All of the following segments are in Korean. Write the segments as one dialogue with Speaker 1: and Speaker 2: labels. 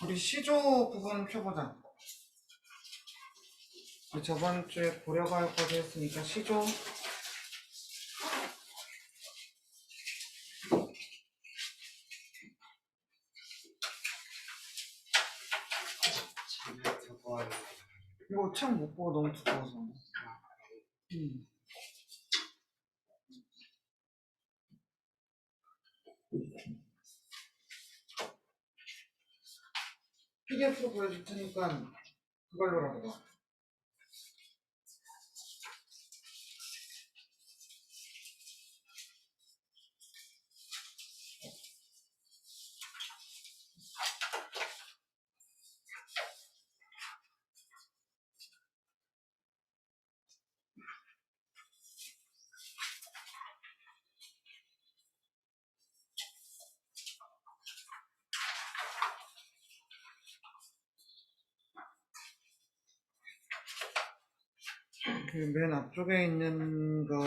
Speaker 1: 우리 시조 부분 펴보자. 우리 저번 주에 보려고 할 거지 했으니까 시조. 이거 책 못 보고 너무 두꺼워서. PDF로 보여줄 테니까 그걸로라도 봐. 그 맨 앞쪽에 있는 거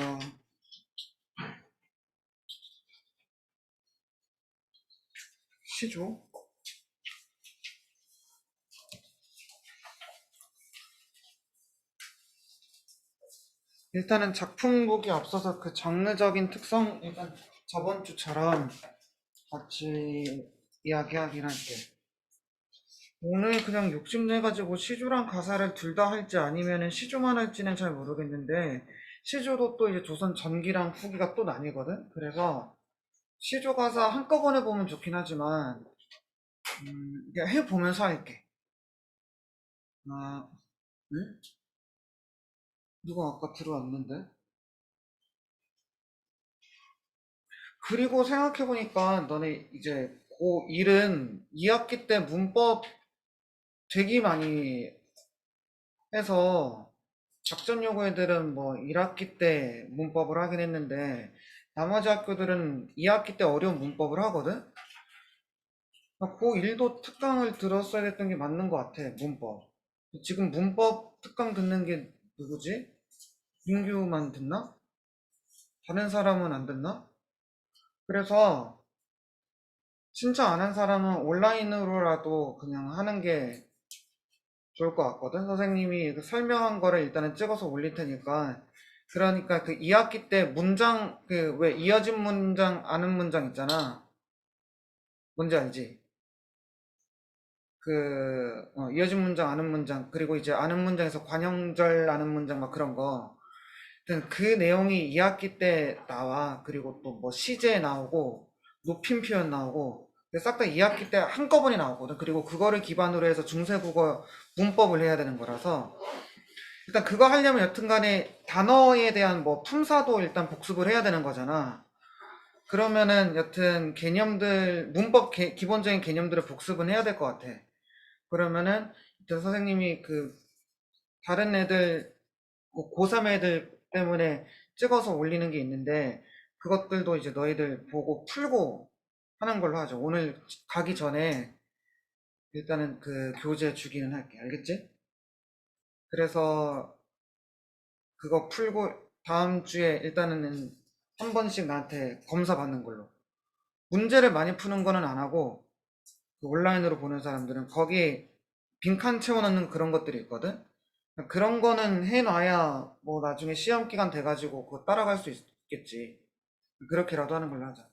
Speaker 1: 시조? 일단은 작품 보기 앞서서 그 장르적인 특성 일단 저번 주처럼 같이 이야기하긴 할게. 오늘 그냥 욕심내가지고 시조랑 가사를 둘 다 할지 아니면은 시조만 할지는 잘 모르겠는데 시조도 또 이제 조선 전기랑 후기가 또 나뉘거든? 그래서 시조 가사 한꺼번에 보면 좋긴 하지만 그냥 해보면서 할게. 아, 응? 누가 아까 들어왔는데? 그리고 생각해보니까 너네 이제 고1은 2학기 때 문법 되게 많이 해서 작전 요구 애들은 뭐 1학기 때 문법을 하긴 했는데 나머지 학교들은 2학기 때 어려운 문법을 하거든? 고1도 특강을 들었어야 됐던 게 맞는 것 같아, 문법. 지금 문법 특강 듣는 게 누구지? 민규만 듣나? 다른 사람은 안 듣나? 그래서 신청 안 한 사람은 온라인으로라도 그냥 하는 게 좋을 것 같거든. 선생님이 그 설명한 거를 일단은 찍어서 올릴 테니까. 그러니까 그 2학기 때 문장, 그 왜 이어진 문장, 아는 문장 있잖아. 뭔지 알지? 이어진 문장, 아는 문장, 그리고 이제 아는 문장에서 관형절 아는 문장 막 그런 거. 하여튼 그 내용이 2학기 때 나와. 그리고 또 뭐 시제 나오고, 높임 표현 나오고, 싹 다 2학기 때 한꺼번에 나오거든. 그리고 그거를 기반으로 해서 중세국어 문법을 해야 되는 거라서. 일단 그거 하려면 여튼간에 단어에 대한 뭐 품사도 일단 복습을 해야 되는 거잖아. 그러면은 여튼 개념들, 문법 기본적인 개념들을 복습은 해야 될 것 같아. 그러면은 일단 선생님이 그 다른 애들, 고3 애들 때문에 찍어서 올리는 게 있는데 그것들도 이제 너희들 보고 풀고 하는 걸로 하죠. 오늘 가기 전에 일단은 그 교재 주기는 할게. 알겠지? 그래서 그거 풀고 다음 주에 일단은 한 번씩 나한테 검사 받는 걸로. 문제를 많이 푸는 거는 안 하고 그 온라인으로 보는 사람들은 거기에 빈칸 채워넣는 그런 것들이 있거든. 그런 거는 해놔야 뭐 나중에 시험 기간 돼가지고 그거 따라갈 수 있겠지. 그렇게라도 하는 걸로 하자.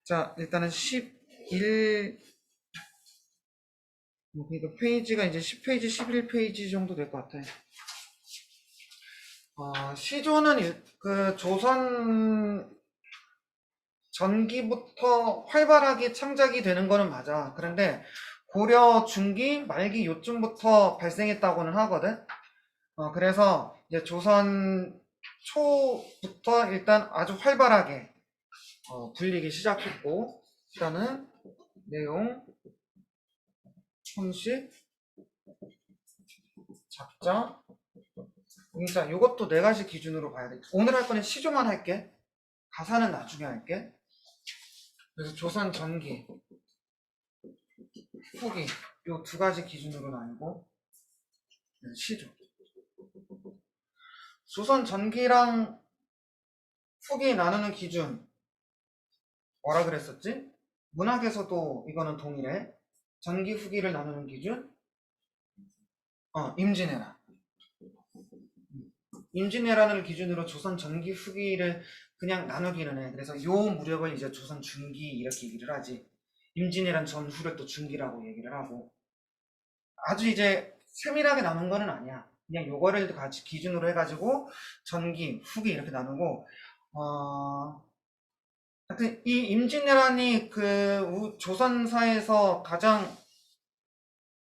Speaker 1: 자, 일단은 11, 이거 페이지가 이제 10페이지, 11페이지 정도 될 것 같아. 시조는 그 조선 전기부터 활발하게 창작이 되는 거는 맞아. 그런데 고려 중기 말기 요쯤부터 발생했다고는 하거든. 그래서 이제 조선 초부터 일단 아주 활발하게 불리기 시작했고, 일단은 내용, 형식, 작자, 공자, 이것도 네 가지 기준으로 봐야 돼. 오늘 할 거는 시조만 할게. 가사는 나중에 할게. 그래서 조선 전기, 후기, 요 두 가지 기준으로 나누고, 시조. 조선 전기랑 후기 나누는 기준, 뭐라 그랬었지? 문학에서도 이거는 동일해. 전기 후기를 나누는 기준, 임진왜란. 임진왜란을 기준으로 조선 전기 후기를 그냥 나누기는 해. 그래서 요 무렵을 이제 조선 중기 이렇게 얘기를 하지. 임진왜란 전후를 또 중기라고 얘기를 하고. 아주 이제 세밀하게 나눈 거는 아니야. 그냥 요거를 같이 기준으로 해가지고 전기, 후기 이렇게 나누고, 하여튼 이 임진왜란이 그 조선사에서 가장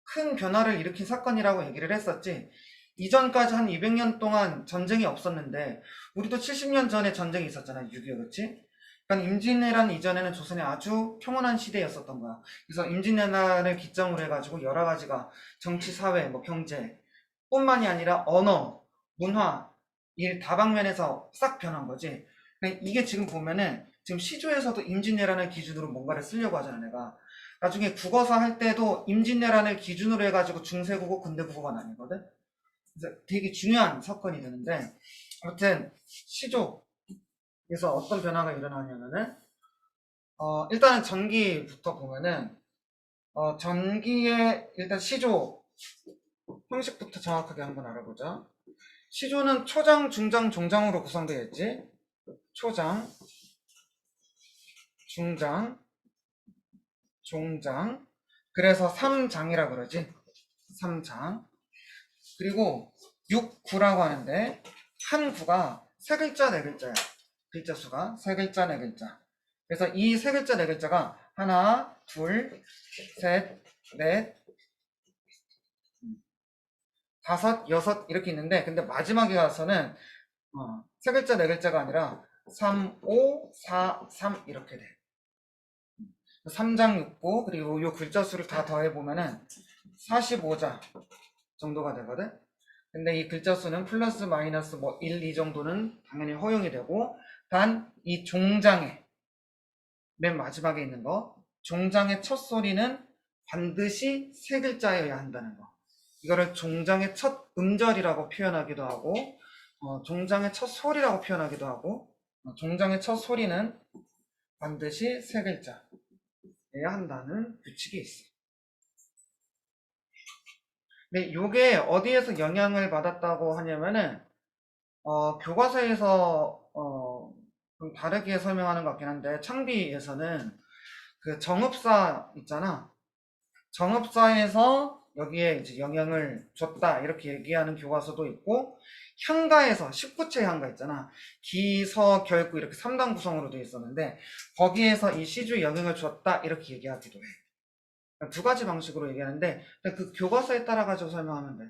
Speaker 1: 큰 변화를 일으킨 사건이라고 얘기를 했었지. 이전까지 한 200년 동안 전쟁이 없었는데 우리도 70년 전에 전쟁이 있었잖아. 6.25, 그렇지? 그러니까 임진왜란 이전에는 조선이 아주 평온한 시대였었던 거야. 그래서 임진왜란을 기점으로 해가지고 여러 가지가 정치, 사회, 뭐 경제 뿐만이 아니라 언어, 문화, 이 다방면에서 싹 변한 거지. 그러니까 이게 지금 보면은 지금 시조에서도 임진왜란을 기준으로 뭔가를 쓰려고 하잖아, 내가. 나중에 국어사 할 때도 임진왜란을 기준으로 해가지고 중세국어, 군대국어가 나뉘거든. 그래서 되게 중요한 사건이 되는데, 아무튼 시조에서 어떤 변화가 일어나냐면은, 일단은 전기부터 보면은, 전기의 일단 시조 형식부터 정확하게 한번 알아보자. 시조는 초장, 중장, 종장으로 구성되어 있지. 초장, 중장, 종장. 그래서 3장이라 그러지. 3장. 그리고 6구라고 하는데 한 구가 세 글자 네 글자야. 글자 수가 세 글자 네 글자. 그래서 이 세 글자 네 글자가 하나, 둘, 셋, 넷, 다섯, 여섯 이렇게 있는데 근데 마지막에 가서는 세 글자 네 글자가 아니라 3, 5, 4, 3 이렇게 돼. 3장 6구 그리고 이 글자 수를 다 더해 보면은 45자 정도가 되거든. 근데 이 글자 수는 플러스 마이너스 뭐 1, 2 정도는 당연히 허용이 되고 단 이 종장의 맨 마지막에 있는 거 종장의 첫 소리는 반드시 세 글자여야 한다는 거. 이거를 종장의 첫 음절이라고 표현하기도 하고 종장의 첫 소리라고 표현하기도 하고 종장의 첫 소리는 반드시 세 글자여야 한다는 규칙이 있어. 근데 이게 어디에서 영향을 받았다고 하냐면은 교과서에서 좀 다르게 설명하는 것 같긴 한데 창비에서는 그 정읍사 있잖아. 정읍사에서 여기에 이제 영향을 줬다 이렇게 얘기하는 교과서도 있고 향가에서 19체 향가 있잖아. 기서 결구 이렇게 3단 구성으로 되어 있었는데 거기에서 이 시주에 영향을 줬다 이렇게 얘기하기도 해. 두 가지 방식으로 얘기하는데 그 교과서에 따라 가지고 설명하면 돼.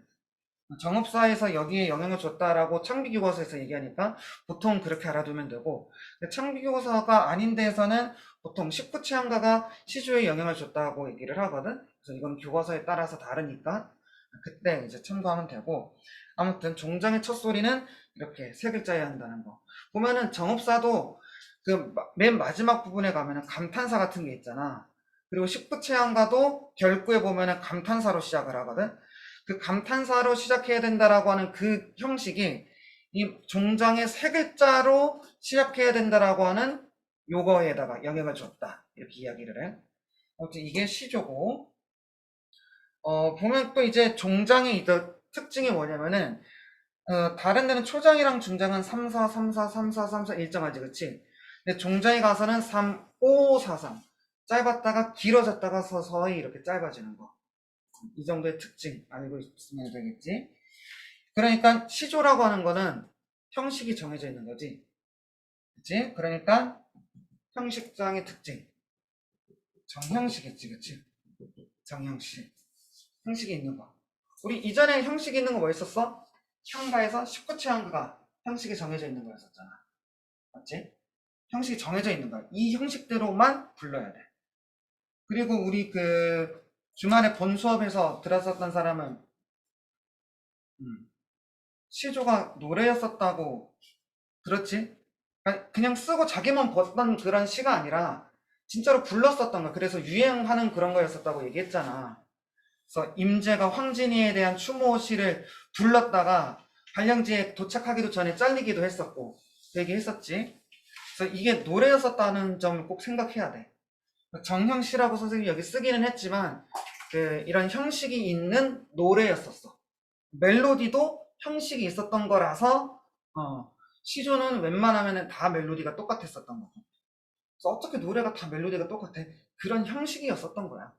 Speaker 1: 정읍사에서 여기에 영향을 줬다라고 창비교과서에서 얘기하니까 보통 그렇게 알아두면 되고 창비교과서가 아닌 데에서는 보통 19체 한가가 시주에 영향을 줬다고 얘기를 하거든. 그래서 이건 교과서에 따라서 다르니까 그때 이제 참고하면 되고 아무튼 종장의 첫 소리는 이렇게 세 글자여야 한다는 거. 보면은 정읍사도 그 맨 마지막 부분에 가면은 감탄사 같은 게 있잖아. 그리고 19체 한가도 결구에 보면은 감탄사로 시작을 하거든. 그 감탄사로 시작해야 된다라고 하는 그 형식이 이 종장의 세 글자로 시작해야 된다라고 하는 요거에다가 영향을 줬다 이렇게 이야기를 해. 아무튼 이게 시조고 보면 또 이제 종장의 특징이 뭐냐면은 다른 데는 초장이랑 중장은 3, 4, 3, 4, 3, 4, 3, 4 일정하지 그치? 근데 종장에 가서는 3, 5, 4, 3 짧았다가 길어졌다가 서서히 이렇게 짧아지는 거. 이 정도의 특징 알고 있으면 되겠지. 그러니까 시조라고 하는 거는 형식이 정해져 있는 거지. 그치? 그러니까 형식장의 특징. 정형식이지, 그치? 정형식. 형식이 있는 거. 우리 이전에 형식이 있는 거 뭐 있었어? 형가에서 19체 형가가 형식이 정해져 있는 거였었잖아. 맞지? 형식이 정해져 있는 거야. 이 형식대로만 불러야 돼. 그리고 우리 그 주말에 본 수업에서 들었었던 사람은 시조가 노래였었다고 들었지? 그냥 쓰고 자기만 봤던 그런 시가 아니라 진짜로 불렀었던 거야. 그래서 유행하는 그런 거였었다고 얘기했잖아. 그래서 임재가 황진이에 대한 추모시를 불렀다가 발령지에 도착하기도 전에 잘리기도 했었고 그 얘기했었지. 그래서 이게 노래였었다는 점을 꼭 생각해야 돼. 정형시라고 선생님이 여기 쓰기는 했지만 이런 형식이 있는 노래였었어. 멜로디도 형식이 있었던 거라서 시조는 웬만하면 다 멜로디가 똑같았었던 거고. 그래서 어떻게 노래가 다 멜로디가 똑같아? 그런 형식이었었던 거야.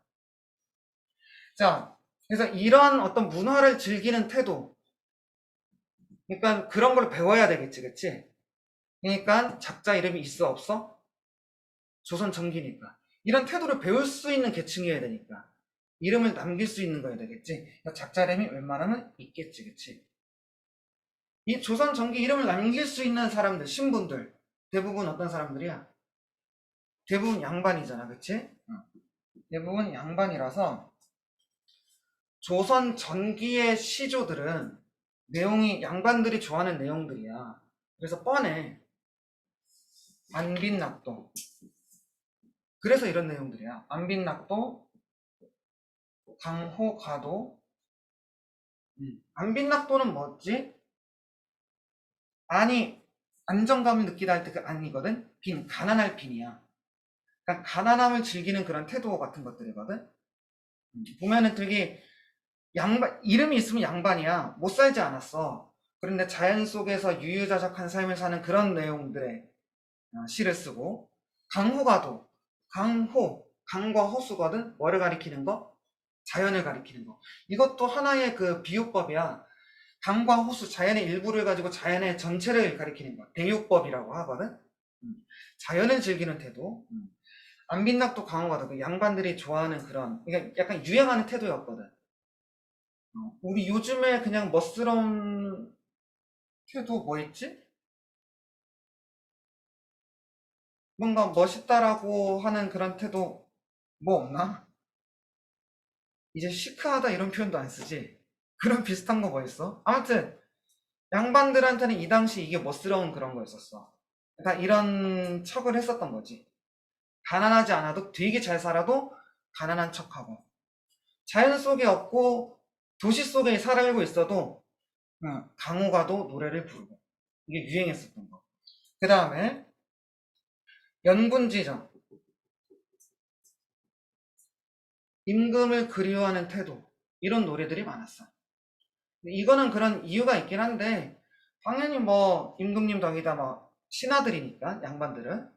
Speaker 1: 자, 그래서 이런 어떤 문화를 즐기는 태도, 그러니까 그런 걸 배워야 되겠지, 그치? 그러니까 작자 이름이 있어 없어? 조선 전기니까 이런 태도를 배울 수 있는 계층이어야 되니까 이름을 남길 수 있는 거여야 되겠지. 그러니까 작자 이름이 웬만하면 있겠지, 그치? 이 조선 전기 이름을 남길 수 있는 사람들, 신분들 대부분 어떤 사람들이야? 대부분 양반이잖아, 그치? 대부분 양반이라서 조선 전기의 시조들은 내용이 양반들이 좋아하는 내용들이야. 그래서 뻔해. 안빈낙도. 그래서 이런 내용들이야. 안빈낙도, 강호가도. 안빈낙도는 뭐지? 아니, 안정감을 느끼다 할 때 그 안이거든? 빈, 가난할 빈이야. 그러니까 가난함을 즐기는 그런 태도 같은 것들이거든? 보면은 되게 양반, 이름이 있으면 양반이야. 못 살지 않았어. 그런데 자연 속에서 유유자적한 삶을 사는 그런 내용들의 시를 쓰고, 강호가도, 강호, 강과 호수거든? 뭐를 가리키는 거? 자연을 가리키는 거. 이것도 하나의 그 비유법이야. 강과 호수, 자연의 일부를 가지고 자연의 전체를 가리키는 거. 대유법이라고 하거든? 자연을 즐기는 태도. 안빈낙도 강호가도 그 양반들이 좋아하는 그런, 그러니까 약간 유행하는 태도였거든. 우리 요즘에 그냥 멋스러운 태도 뭐 있지? 뭔가 멋있다라고 하는 그런 태도 뭐 없나? 이제 시크하다 이런 표현도 안 쓰지. 그런 비슷한 거 뭐 있어? 아무튼 양반들한테는 이 당시 이게 멋스러운 그런 거였었어. 다 이런 척을 했었던 거지. 가난하지 않아도 되게 잘 살아도 가난한 척하고 자연 속에 없고 도시 속에 살고 있어도 강호가도 노래를 부르고 이게 유행했었던 거. 그 다음에 연군지정, 임금을 그리워하는 태도 이런 노래들이 많았어. 이거는 그런 이유가 있긴 한데 당연히 뭐 임금님 덕이다 뭐 신하들이니까 양반들은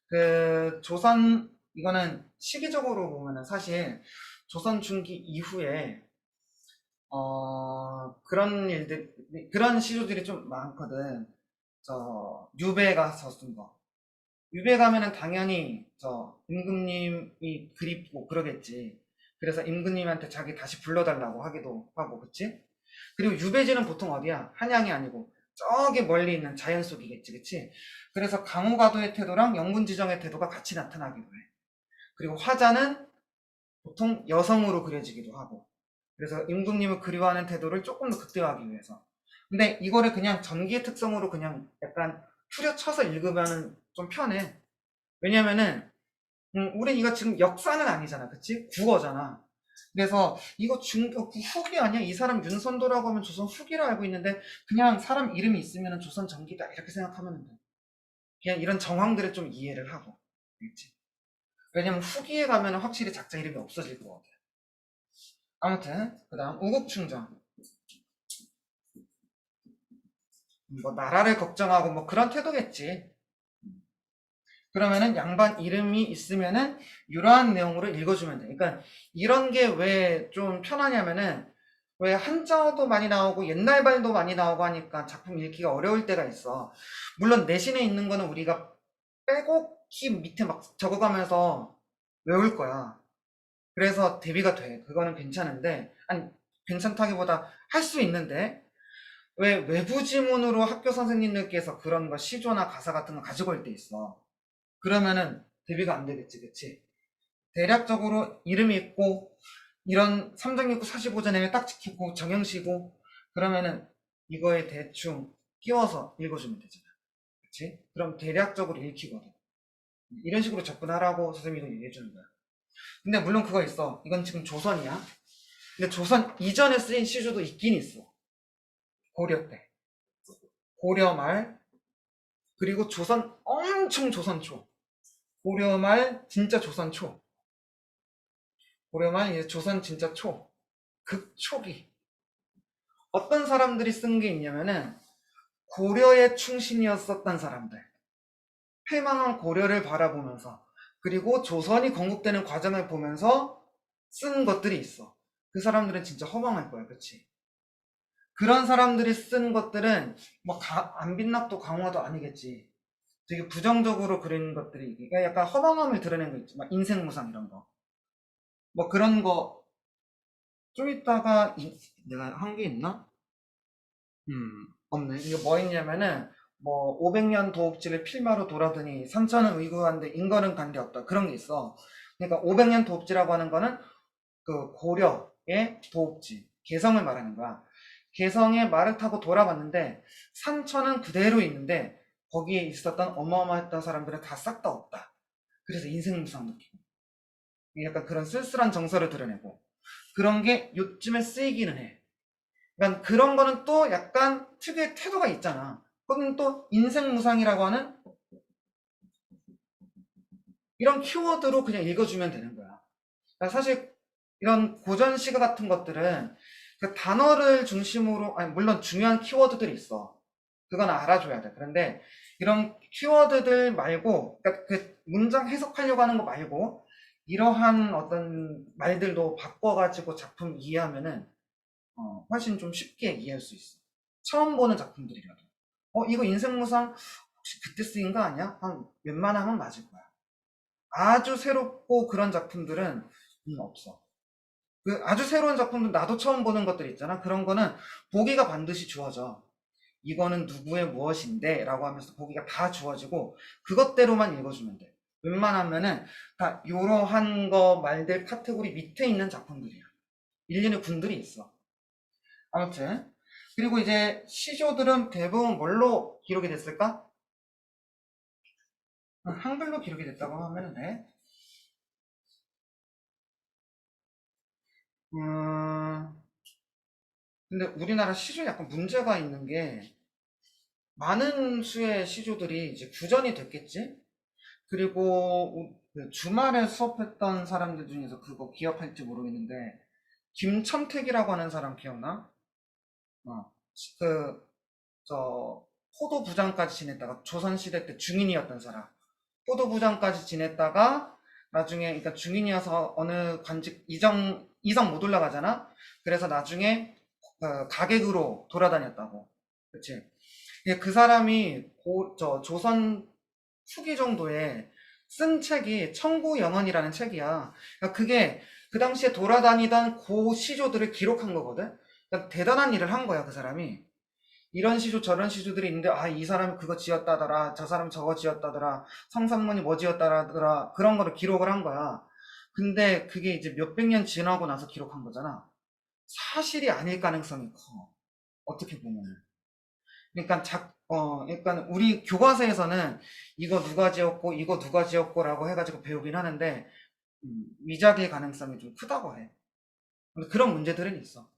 Speaker 1: 그 조선 이거는 시기적으로 보면은 사실 조선 중기 이후에 그런 일들 그런 시조들이 좀 많거든. 저 유배가 서쓴 거. 유배 가면은 당연히 저 임금님이 그립고 그러겠지. 그래서 임금님한테 자기 다시 불러달라고 하기도 하고, 그치? 그리고 유배지는 보통 어디야? 한양이 아니고 저기 멀리 있는 자연 속이겠지, 그치? 그래서 강호가도의 태도랑 영군지정의 태도가 같이 나타나기도 해. 그리고 화자는 보통 여성으로 그려지기도 하고. 그래서 임금님을 그리워하는 태도를 조금 더 극대화하기 위해서. 근데 이거를 그냥 전기의 특성으로 그냥 약간 후려쳐서 읽으면 좀 편해. 왜냐면은 우린 이거 지금 역사는 아니잖아, 그치? 국어잖아. 그래서 이거 후기 아니야? 이 사람 윤선도라고 하면 조선 후기로 알고 있는데 그냥 사람 이름이 있으면 조선 전기다 이렇게 생각하면 돼. 그냥 이런 정황들을 좀 이해를 하고, 알겠지? 왜냐면 후기에 가면 확실히 작자 이름이 없어질 거거든. 아무튼 그 다음 우국충정. 뭐 나라를 걱정하고 뭐 그런 태도겠지. 그러면은 양반 이름이 있으면은 이러한 내용으로 읽어주면 돼. 그러니까 이런 게 왜 좀 편하냐면은 왜 한자어도 많이 나오고 옛날 말도 많이 나오고 하니까 작품 읽기가 어려울 때가 있어. 물론 내신에 있는 거는 우리가 빼곡히 밑에 막 적어가면서 외울 거야. 그래서 대비가 돼. 그거는 괜찮은데, 아니, 괜찮다기보다 할 수 있는데, 왜 외부 지문으로 학교 선생님들께서 그런 거 시조나 가사 같은 거 가지고 올 때 있어. 그러면은 대비가 안 되겠지, 그치? 대략적으로 이름이 있고, 이런 3장육구 45전에 딱 지키고, 정형시고, 그러면은 이거에 대충 끼워서 읽어주면 되잖아. 그치? 그럼 대략적으로 읽히거든. 이런 식으로 접근하라고 선생님이 얘기해주는 거야. 근데 물론 그거 있어. 이건 지금 조선이야. 근데 조선 이전에 쓰인 시조도 있긴 있어. 고려 때. 고려 말, 그리고 조선, 엄청 조선 초. 고려 말, 진짜 조선 초. 고려 말, 이제 조선 진짜 초. 극초기. 어떤 사람들이 쓴 게 있냐면은, 고려의 충신이었었던 사람들. 패망한 고려를 바라보면서, 그리고 조선이 건국되는 과정을 보면서 쓴 것들이 있어. 그 사람들은 진짜 허망할 거야, 그치? 그런 사람들이 쓴 것들은 뭐 안빈낙도 강화도 아니겠지. 되게 부정적으로 그린 것들이 그러니까 약간 허망함을 드러낸 거 있지. 막 인생무상 이런 거. 뭐 그런 거 좀 이따가 내가 한 게 있나? 없네. 이거 뭐 있냐면은 뭐 500년 도읍지를 필마로 돌아더니 삼천은 의구한데 인거는 간데 없다. 그런 게 있어. 그러니까 500년 도읍지라고 하는 거는 그 고려의 도읍지, 개성을 말하는 거야. 개성에 말을 타고 돌아봤는데 상처는 그대로 있는데 거기에 있었던 어마어마했던 사람들은 다 싹 다 없다. 그래서 인생무상 느낌. 약간 그런 쓸쓸한 정서를 드러내고 그런 게 요즘에 쓰이기는 해. 그러니까 그런 거는 또 약간 특유의 태도가 있잖아. 그건 또 인생무상이라고 하는 이런 키워드로 그냥 읽어주면 되는 거야. 그러니까 사실 이런 고전 시가 같은 것들은 그 단어를 중심으로, 아니, 물론 중요한 키워드들이 있어. 그건 알아줘야 돼. 그런데 이런 키워드들 말고, 그러니까 그 문장 해석하려고 하는 거 말고, 이러한 어떤 말들도 바꿔가지고 작품 이해하면은, 훨씬 좀 쉽게 이해할 수 있어. 처음 보는 작품들이라도. 이거 인생무상 혹시 그때 쓰인 거 아니야? 한 웬만하면 맞을 거야. 아주 새롭고 그런 작품들은 없어. 그 아주 새로운 작품들 나도 처음 보는 것들 있잖아. 그런 거는 보기가 반드시 주어져. 이거는 누구의 무엇인데 라고 하면서 보기가 다 주어지고 그것대로만 읽어주면 돼. 웬만하면은 다 이러한 거 말들 카테고리 밑에 있는 작품들이야. 일련의 군들이 있어. 아무튼 그리고 이제 시조들은 대부분 뭘로 기록이 됐을까? 한글로 기록이 됐다고 하면 돼. 음, 근데 우리나라 시조 약간 문제가 있는 게 많은 수의 시조들이 이제 구전이 됐겠지? 그리고 그 주말에 수업했던 사람들 중에서 그거 기억할지 모르겠는데 김첨택이라고 하는 사람 기억나? 어, 그, 포도부장까지 지냈다가 조선시대 때 중인이었던 사람. 포도부장까지 지냈다가 나중에 그러니까 중인이어서 어느 관직 이성 못 올라가잖아. 그래서 나중에 가객으로 돌아다녔다고. 그치? 그 사람이 조선 후기 정도에 쓴 책이 청구영언이라는 책이야. 그러니까 그게 그 당시에 돌아다니던 고 시조들을 기록한 거거든. 그러니까 대단한 일을 한 거야, 그 사람이. 이런 시조 저런 시조들이 있는데 이 사람이 그거 지었다더라, 저 사람 저거 지었다더라, 성산문이 뭐 지었다더라, 그런 거를 기록을 한 거야. 근데 그게 이제 몇백 년 지나고 나서 기록한 거잖아. 사실이 아닐 가능성이 커. 어떻게 보면은. 그러니까 그러니까 우리 교과서에서는 이거 누가 지었고 이거 누가 지었고라고 해가지고 배우긴 하는데 위작의 가능성이 좀 크다고 해. 근데 그런 문제들은 있어.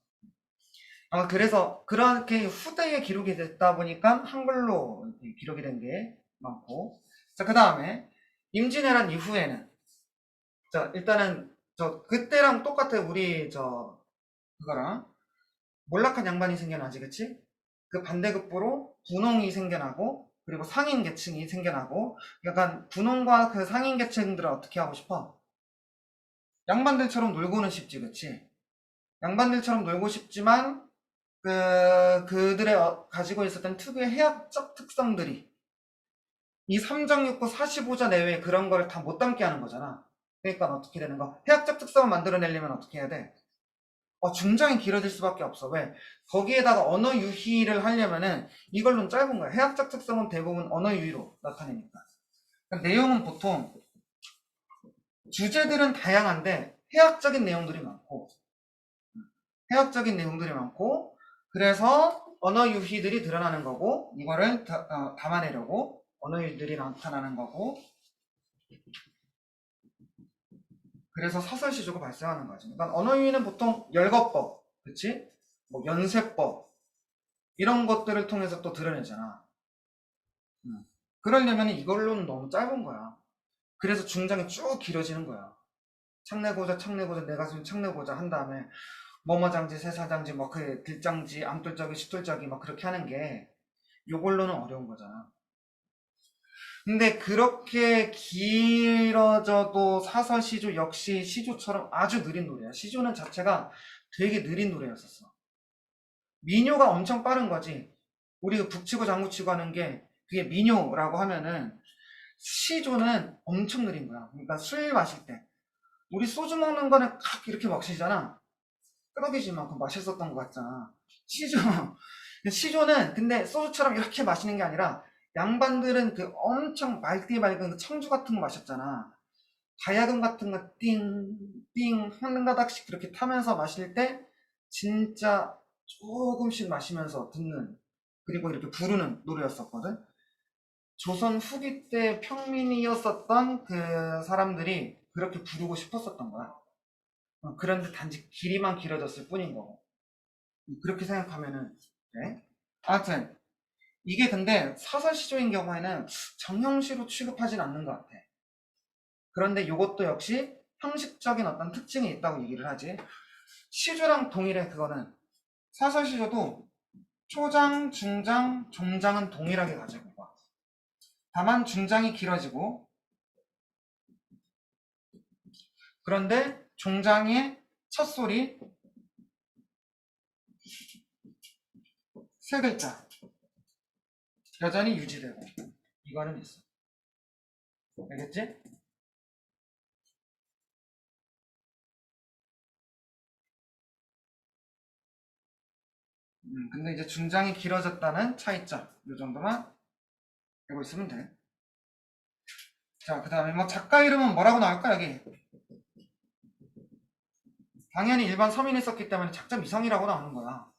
Speaker 1: 그래서 그렇게 후대에 기록이 됐다 보니까 한글로 이렇게 기록이 된 게 많고. 자, 그 다음에 임진왜란 이후에는 자 일단은 그때랑 똑같아. 우리 그거랑 몰락한 양반이 생겨나지, 그치? 그 반대급부로 분홍이 생겨나고 그리고 상인 계층이 생겨나고 약간 분홍과 그 상인 계층들은 어떻게 하고 싶어? 양반들처럼 놀고는 싶지, 그치? 양반들처럼 놀고 싶지만 그들의 가지고 있었던 특유의 해학적 특성들이 이 3정육부 45자 내외에 그런 거를 다 못 담게 하는 거잖아. 그러니까 어떻게 되는 거? 해학적 특성을 만들어내려면 어떻게 해야 돼? 중장이 길어질 수밖에 없어. 왜? 거기에다가 언어 유희를 하려면은 이걸로는 짧은 거야. 해학적 특성은 대부분 언어 유희로 나타내니까. 그러니까 내용은 보통 주제들은 다양한데 해학적인 내용들이 많고 그래서 언어 유희들이 드러나는 거고 이거를 담아내려고 언어 유희들이 나타나는 거고 그래서 사설시조가 발생하는 거지. 그러니까 언어 유희는 보통 열거법, 그치? 뭐 연세법 이런 것들을 통해서 또 드러내잖아. 그러려면 이걸로는 너무 짧은 거야. 그래서 중장이 쭉 길어지는 거야. 창내고자 내 가슴 창내고자 한 다음에 뭐뭐장지 세사장지 뭐 그 들장지 암돌적이 시돌적이 막 그렇게 하는 게 요걸로는 어려운 거잖아. 근데 그렇게 길어져도 사설 시조 역시 시조처럼 아주 느린 노래야. 시조는 자체가 되게 느린 노래였었어. 민요가 엄청 빠른 거지. 우리가 북치고 장구치고 하는 게 그게 민요라고 하면은 시조는 엄청 느린 거야. 그러니까 술 마실 때 우리 소주 먹는 거는 칵 이렇게 마시잖아. 끄덕이지만큼 마셨었던 것 같잖아. 시조는 근데 소주처럼 이렇게 마시는 게 아니라 양반들은 그 엄청 맑디 맑은 그 청주 같은 거 마셨잖아. 가야금 같은 거 띵띵 한 가닥씩 그렇게 타면서 마실 때 진짜 조금씩 마시면서 듣는 그리고 이렇게 부르는 노래였었거든. 조선 후기 때 평민이었었던 그 사람들이 그렇게 부르고 싶었었던 거야. 그런데 단지 길이만 길어졌을 뿐인 거고. 그렇게 생각하면은 네? 하여튼 이게 근데 사설시조인 경우에는 정형시로 취급하진 않는 것 같아. 그런데 이것도 역시 형식적인 어떤 특징이 있다고 얘기를 하지. 시조랑 동일해. 그거는 사설시조도 초장, 중장, 종장은 동일하게 가지고 와. 다만 중장이 길어지고 그런데 종장의 첫 소리 세 글자 여전히 유지되고 이거는 있어. 알겠지? 근데 이제 중장이 길어졌다는 차이점 이 정도만 알고 있으면 돼. 자, 그 다음에 뭐 작가 이름은 뭐라고 나올까 여기? 당연히 일반 서민이 썼기 때문에 작점 이상이라고 나오는 거야.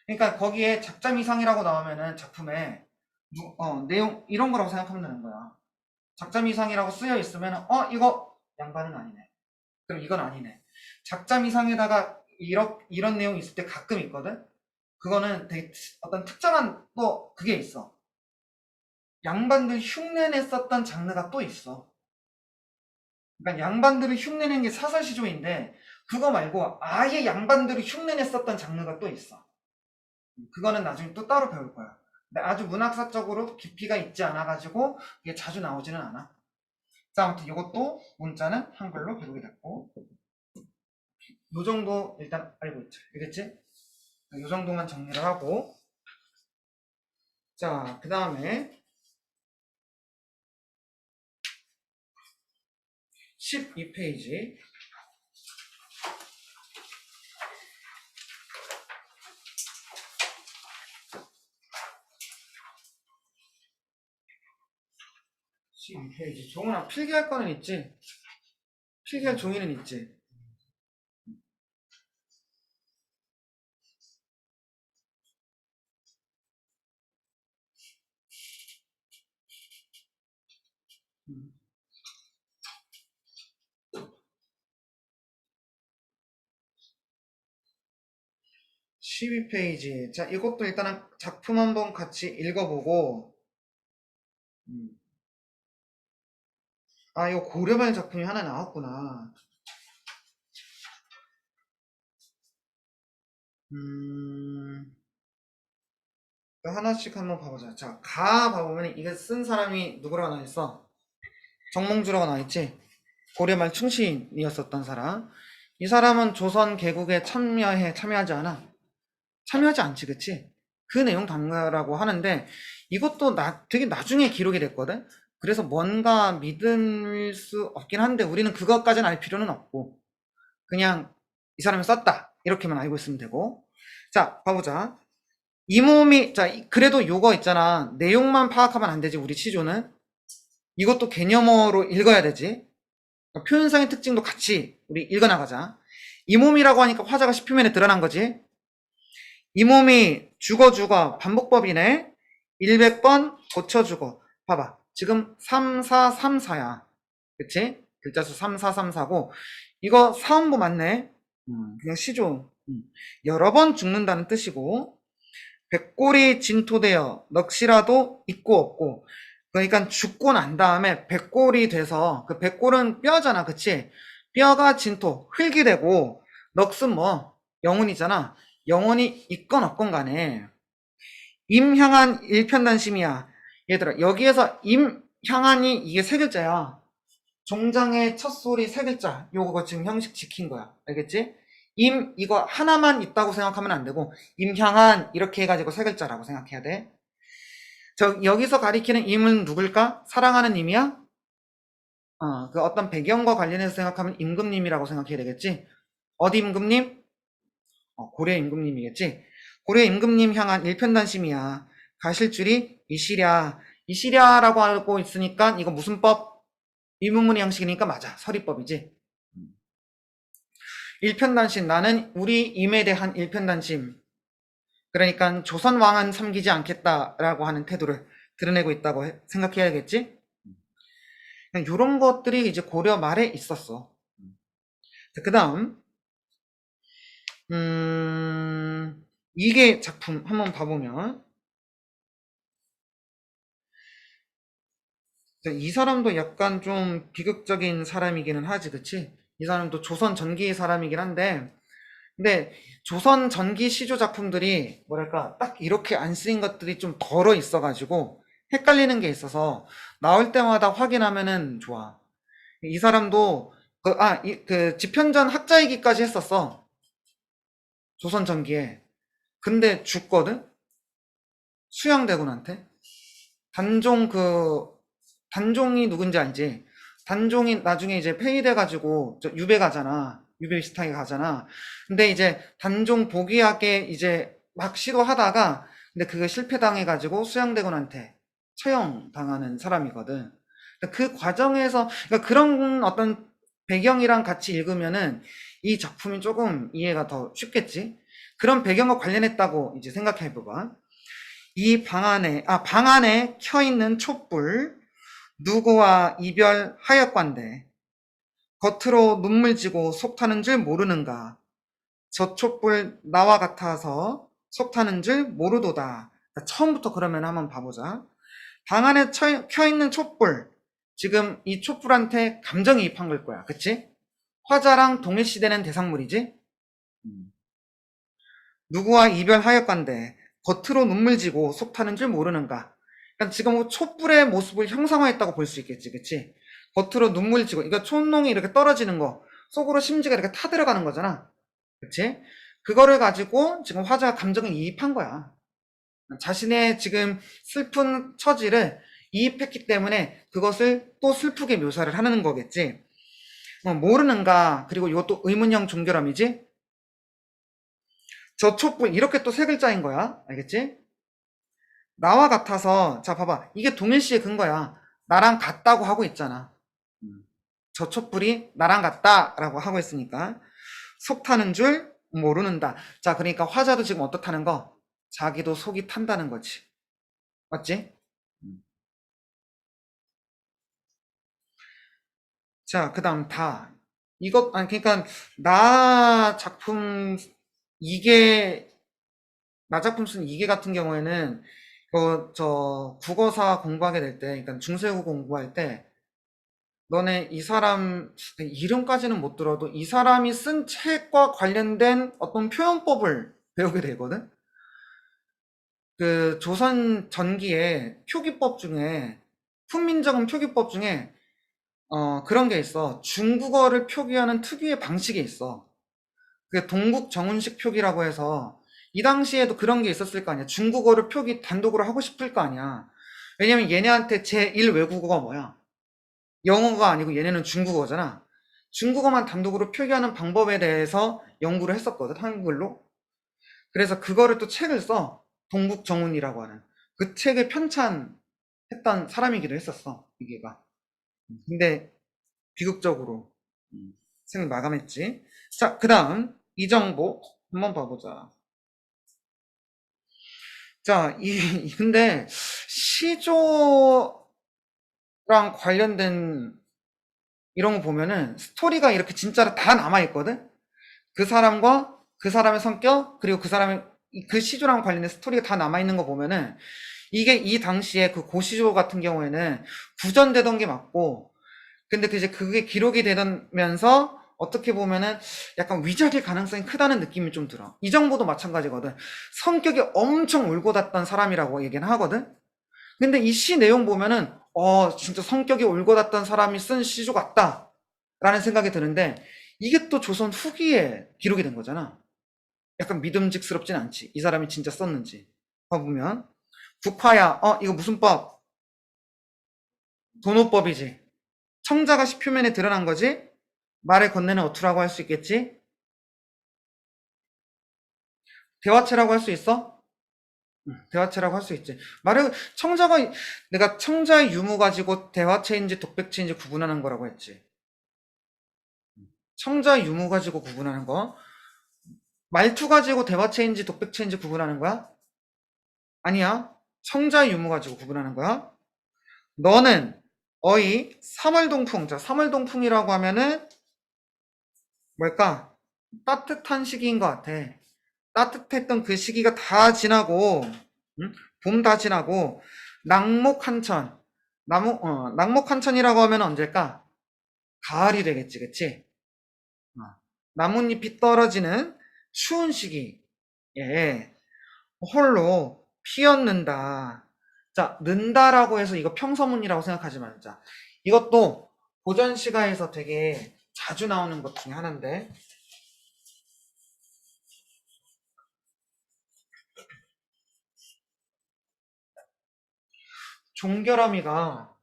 Speaker 1: 그러니까 거기에 작점 이상이라고 나오면은 작품에 내용 이런 거라고 생각하면 되는 거야. 작점 이상이라고 쓰여 있으면 이거 양반은 아니네. 그럼 이건 아니네. 작점 이상에다가 이런 내용이 있을 때 가끔 있거든. 그거는 되게 어떤 특정한 또 그게 있어. 양반들 흉내냈었던 장르가 또 있어. 그러니까 양반들을 흉내낸 게 사설시조인데 그거 말고 아예 양반들을 흉내냈었던 장르가 또 있어. 그거는 나중에 또 따로 배울 거야. 근데 아주 문학사적으로 깊이가 있지 않아가지고 이게 자주 나오지는 않아. 자, 아무튼 이것도 문자는 한글로 기록이 됐고 요 정도 일단 알고 있죠. 알겠지? 요 정도만 정리를 하고 자, 그 다음에 12페이지 12페이지 종훈아 필기할 거는 있지? 필기할 종이는 있지? 12페이지. 자, 이것도 일단은 작품 한번 같이 읽어보고, 이거 고려발 작품이 하나 나왔구나. 하나씩 한번 봐보자. 자, 가 봐보면 이게 쓴 사람이 누구라고 나와있어? 정몽주라고 나와있지? 고려말 충신이었었던 사람. 이 사람은 조선 개국에 참여하지 않아? 참여하지 않지, 그치? 그 내용 담가라고 하는데 이것도 되게 나중에 기록이 됐거든? 그래서 뭔가 믿을 수 없긴 한데 우리는 그것까지는 알 필요는 없고 그냥 이 사람이 썼다 이렇게만 알고 있으면 되고. 자, 봐보자. 이 몸이, 자, 그래도 요거 있잖아. 내용만 파악하면 안 되지, 우리 시조는. 이것도 개념어로 읽어야 되지. 표현상의 특징도 같이 우리 읽어나가자. 이 몸이라고 하니까 화자가 시표면에 드러난 거지. 이 몸이 죽어 반복법이네. 100번 고쳐주고. 봐봐. 지금 3434야. 그치? 글자수 3434고 이거 사음부 맞네. 그냥 시조. 여러 번 죽는다는 뜻이고 백골이 진토되어 넋이라도 있고 없고 그러니까 죽고 난 다음에 백골이 돼서 그 백골은 뼈잖아, 그치? 뼈가 진토, 흙이 되고 넋은 뭐? 영혼이잖아. 영혼이 있건 없건 간에 임향한 일편단심이야. 얘들아, 여기에서 임향한이 이게 세 글자야. 종장의 첫 소리 세 글자. 요거 지금 형식 지킨 거야. 알겠지? 이거 하나만 있다고 생각하면 안 되고 임향한 이렇게 해가지고 세 글자라고 생각해야 돼. 여기서 가리키는 임은 누굴까? 사랑하는 임이야? 그 어떤 배경과 관련해서 생각하면 임금님이라고 생각해야 되겠지? 어디 임금님? 고려 임금님이겠지? 고려 임금님 향한 일편단심이야. 가실 줄이 이시랴. 이시랴라고 알고 있으니까 이거 무슨 법? 위문문의 형식이니까 맞아. 서리법이지. 일편단심. 나는 우리 임에 대한 일편단심. 그러니까 조선 왕은 섬기지 않겠다라고 하는 태도를 드러내고 있다고 생각해야겠지? 이런 것들이 이제 고려 말에 있었어. 그 다음, 이게 작품 한번 봐보면, 이 사람도 약간 좀 비극적인 사람이기는 하지, 그치? 이 사람도 조선 전기 사람이긴 한데, 근데 조선 전기 시조 작품들이 뭐랄까 딱 이렇게 안 쓰인 것들이 좀 덜어 있어가지고 헷갈리는 게 있어서 나올 때마다 확인하면은 좋아. 이 사람도 그 집현전 학자이기까지 했었어. 조선 전기에. 근데 죽거든? 수양대군한테. 단종이 누군지 알지? 단종이 나중에 이제 폐위돼가지고 유배 가잖아. 유배 비슷하게 가잖아. 근데 이제 단종 복위하게 이제 막 시도하다가 근데 그게 실패당해가지고 수양대군한테 처형당하는 사람이거든. 그 과정에서 그러니까 그런 어떤 배경이랑 같이 읽으면은 이 작품이 조금 이해가 더 쉽겠지? 그런 배경과 관련했다고 이제 생각해봐봐. 이 방 안에 켜있는 촛불, 누구와 이별하였관대. 겉으로 눈물 지고 속 타는 줄 모르는가. 저 촛불 나와 같아서 속 타는 줄 모르도다. 처음부터 그러면 한번 봐보자. 방 안에 켜있는 촛불. 지금 이 촛불한테 감정이입한 걸 거야. 그치? 화자랑 동일시되는 대상물이지? 누구와 이별하였건데 겉으로 눈물 지고 속 타는 줄 모르는가. 그러니까 지금 촛불의 모습을 형상화했다고 볼 수 있겠지, 그치? 겉으로 눈물 지고, 이거 촛농이 이렇게 떨어지는 거, 속으로 심지가 이렇게 타들어가는 거잖아. 그치? 그거를 가지고 지금 화자가 감정을 이입한 거야. 자신의 지금 슬픈 처지를 이입했기 때문에 그것을 또 슬프게 묘사를 하는 거겠지. 모르는가, 그리고 이것도 의문형 종결함이지? 저 촛불, 이렇게 또 세 글자인 거야. 알겠지? 나와 같아서, 자, 봐봐. 이게 동일시의 근거야. 나랑 같다고 하고 있잖아. 저 촛불이 나랑 같다라고 하고 있으니까. 속 타는 줄 모르는다. 자, 그러니까 화자도 지금 어떻다는 거? 자기도 속이 탄다는 거지. 맞지? 자, 그 다음 다. 그러니까, 나 작품, 이게, 나 작품 쓴 이게 같은 경우에는, 국어사 공부하게 될 때, 그러니까 중세국어 공부할 때, 너네 이 사람, 이름까지는 못 들어도 이 사람이 쓴 책과 관련된 어떤 표현법을 배우게 되거든? 그 조선 전기의 표기법 중에, 훈민정음 표기법 중에, 그런 게 있어. 중국어를 표기하는 특유의 방식이 있어. 그 동국 정운식 표기라고 해서 이 당시에도 그런 게 있었을 거 아니야. 중국어를 표기 단독으로 하고 싶을 거 아니야. 왜냐면 얘네한테 제1 외국어가 뭐야? 영어가 아니고 얘네는 중국어잖아. 중국어만 단독으로 표기하는 방법에 대해서 연구를 했었거든, 한글로. 그래서 그거를 또 책을 써. 동국정운이라고 하는. 그 책을 편찬했던 사람이기도 했었어, 이게가. 근데 비극적으로 생을 마감했지. 자, 그 다음 이정복 한번 봐보자. 자, 근데 시조랑 관련된 이런 거 보면은 스토리가 이렇게 진짜로 다 남아있거든? 그 사람과 그 사람의 성격, 그리고 그 사람의, 그 시조랑 관련된 스토리가 다 남아있는 거 보면은 이게 이 당시에 그 고시조 같은 경우에는 구전되던 게 맞고, 근데 이제 그게 기록이 되면서 어떻게 보면은 약간 위작일 가능성이 크다는 느낌이 좀 들어. 이정보도 마찬가지거든. 성격이 엄청 올곧았던 사람이라고 얘기는 하거든. 근데 이 시 내용 보면은 진짜 성격이 올곧았던 사람이 쓴 시조 같다 라는 생각이 드는데, 이게 또 조선 후기에 기록이 된 거잖아. 약간 믿음직스럽진 않지, 이 사람이 진짜 썼는지. 봐보면 국화야, 이거 무슨 법? 도노법이지. 청자가 시표면에 드러난 거지. 말을 건네는 어투라고 할 수 있겠지. 대화체라고 할 수 있어? 대화체라고 할 수 있지. 말을 청자가, 내가 청자의 유무 가지고 대화체인지 독백체인지 구분하는 거라고 했지. 청자 유무 가지고 구분하는 거. 말투 가지고 대화체인지 독백체인지 구분하는 거야? 아니야. 청자 유무 가지고 구분하는 거야. 너는 어이 삼월동풍. 자, 삼월동풍이라고 하면은 뭘까? 따뜻한 시기인 것 같아. 따뜻했던 그 시기가 다 지나고, 응? 봄 다 지나고, 낙목한천. 낙목한천이라고 하면 언제일까? 가을이 되겠지, 그치? 어. 나뭇잎이 떨어지는 추운 시기에 홀로 피었는다. 자, 는다라고 해서 이거 평서문이라고 생각하지 말자. 이것도 고전시가에서 되게 자주 나오는 것 중에 하나인데, 종결함이가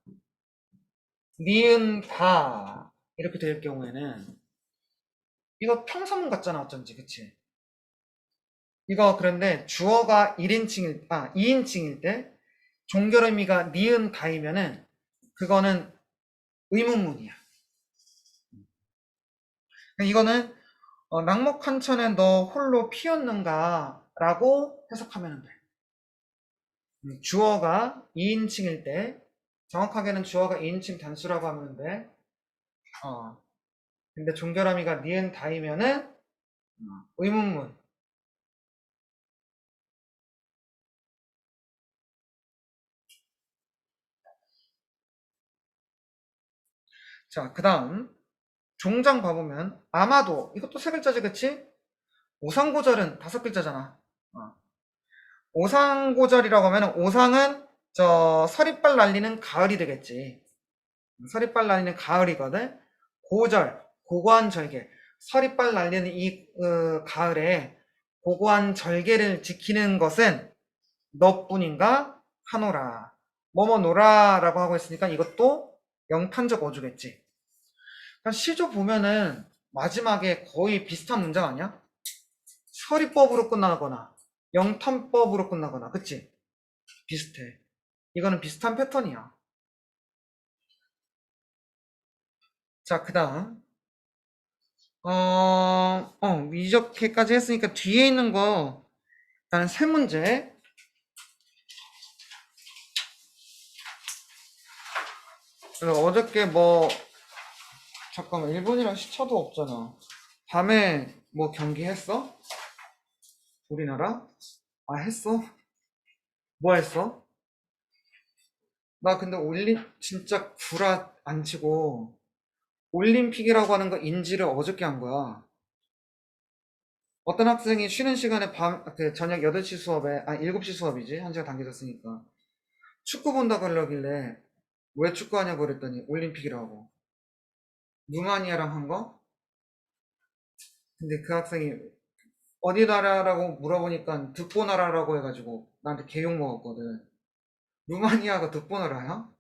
Speaker 1: 니은 다 이렇게 될 경우에는 이거 평서문 같잖아, 어쩐지. 그치? 이거 그런데 주어가 2인칭일 때 종결의미가 니은 다이면은 그거는 의문문이야. 이거는 낙목한천에 너 홀로 피었는가 라고 해석하면 돼. 주어가 2인칭일 때, 정확하게는 주어가 2인칭 단수라고 하면 돼. 근데 종결함이가 니은 다이면은 의문문. 자, 그 다음 종장 봐보면 아마도 이것도 세 글자지, 그치? 오상고절은 다섯 글자잖아. 어. 오상고절이라고 하면 오상은 저 서리빨 날리는 가을이 되겠지. 서리빨 날리는 가을이거든. 고절, 고고한 절개. 서리빨 날리는 이 가을에 고고한 절개를 지키는 것은 너뿐인가 하노라. 뭐뭐 노라라고 하고 있으니까 이것도 영탄적 어조겠지. 그러니까 시조 보면은 마지막에 거의 비슷한 문장 아니야? 서리법으로 끝나거나 영탄법으로 끝나거나, 그치? 비슷해. 이거는 비슷한 패턴이야. 자, 그 다음 이렇게까지 했으니까 뒤에 있는 거 일단 세 문제. 그래서 어저께 뭐 잠깐만, 일본이랑 시차도 없잖아. 밤에 뭐 경기 했어? 우리나라? 아, 했어? 뭐 했어? 나 근데 진짜 구라 안 치고 올림픽이라고 하는 거 인지를 어저께 한 거야. 어떤 학생이 쉬는 시간에 저녁 8시 수업에, 7시 수업이지. 1시간 당겨졌으니까. 축구 본다 그러길래 왜 축구하냐고 그랬더니 올림픽이라고. 루마니아랑 한 거? 근데 그 학생이 어디 나라라고 물어보니까 득보 나라라고 해가지고 나한테 개욕 먹었거든. 루마니아가 득보 나라야?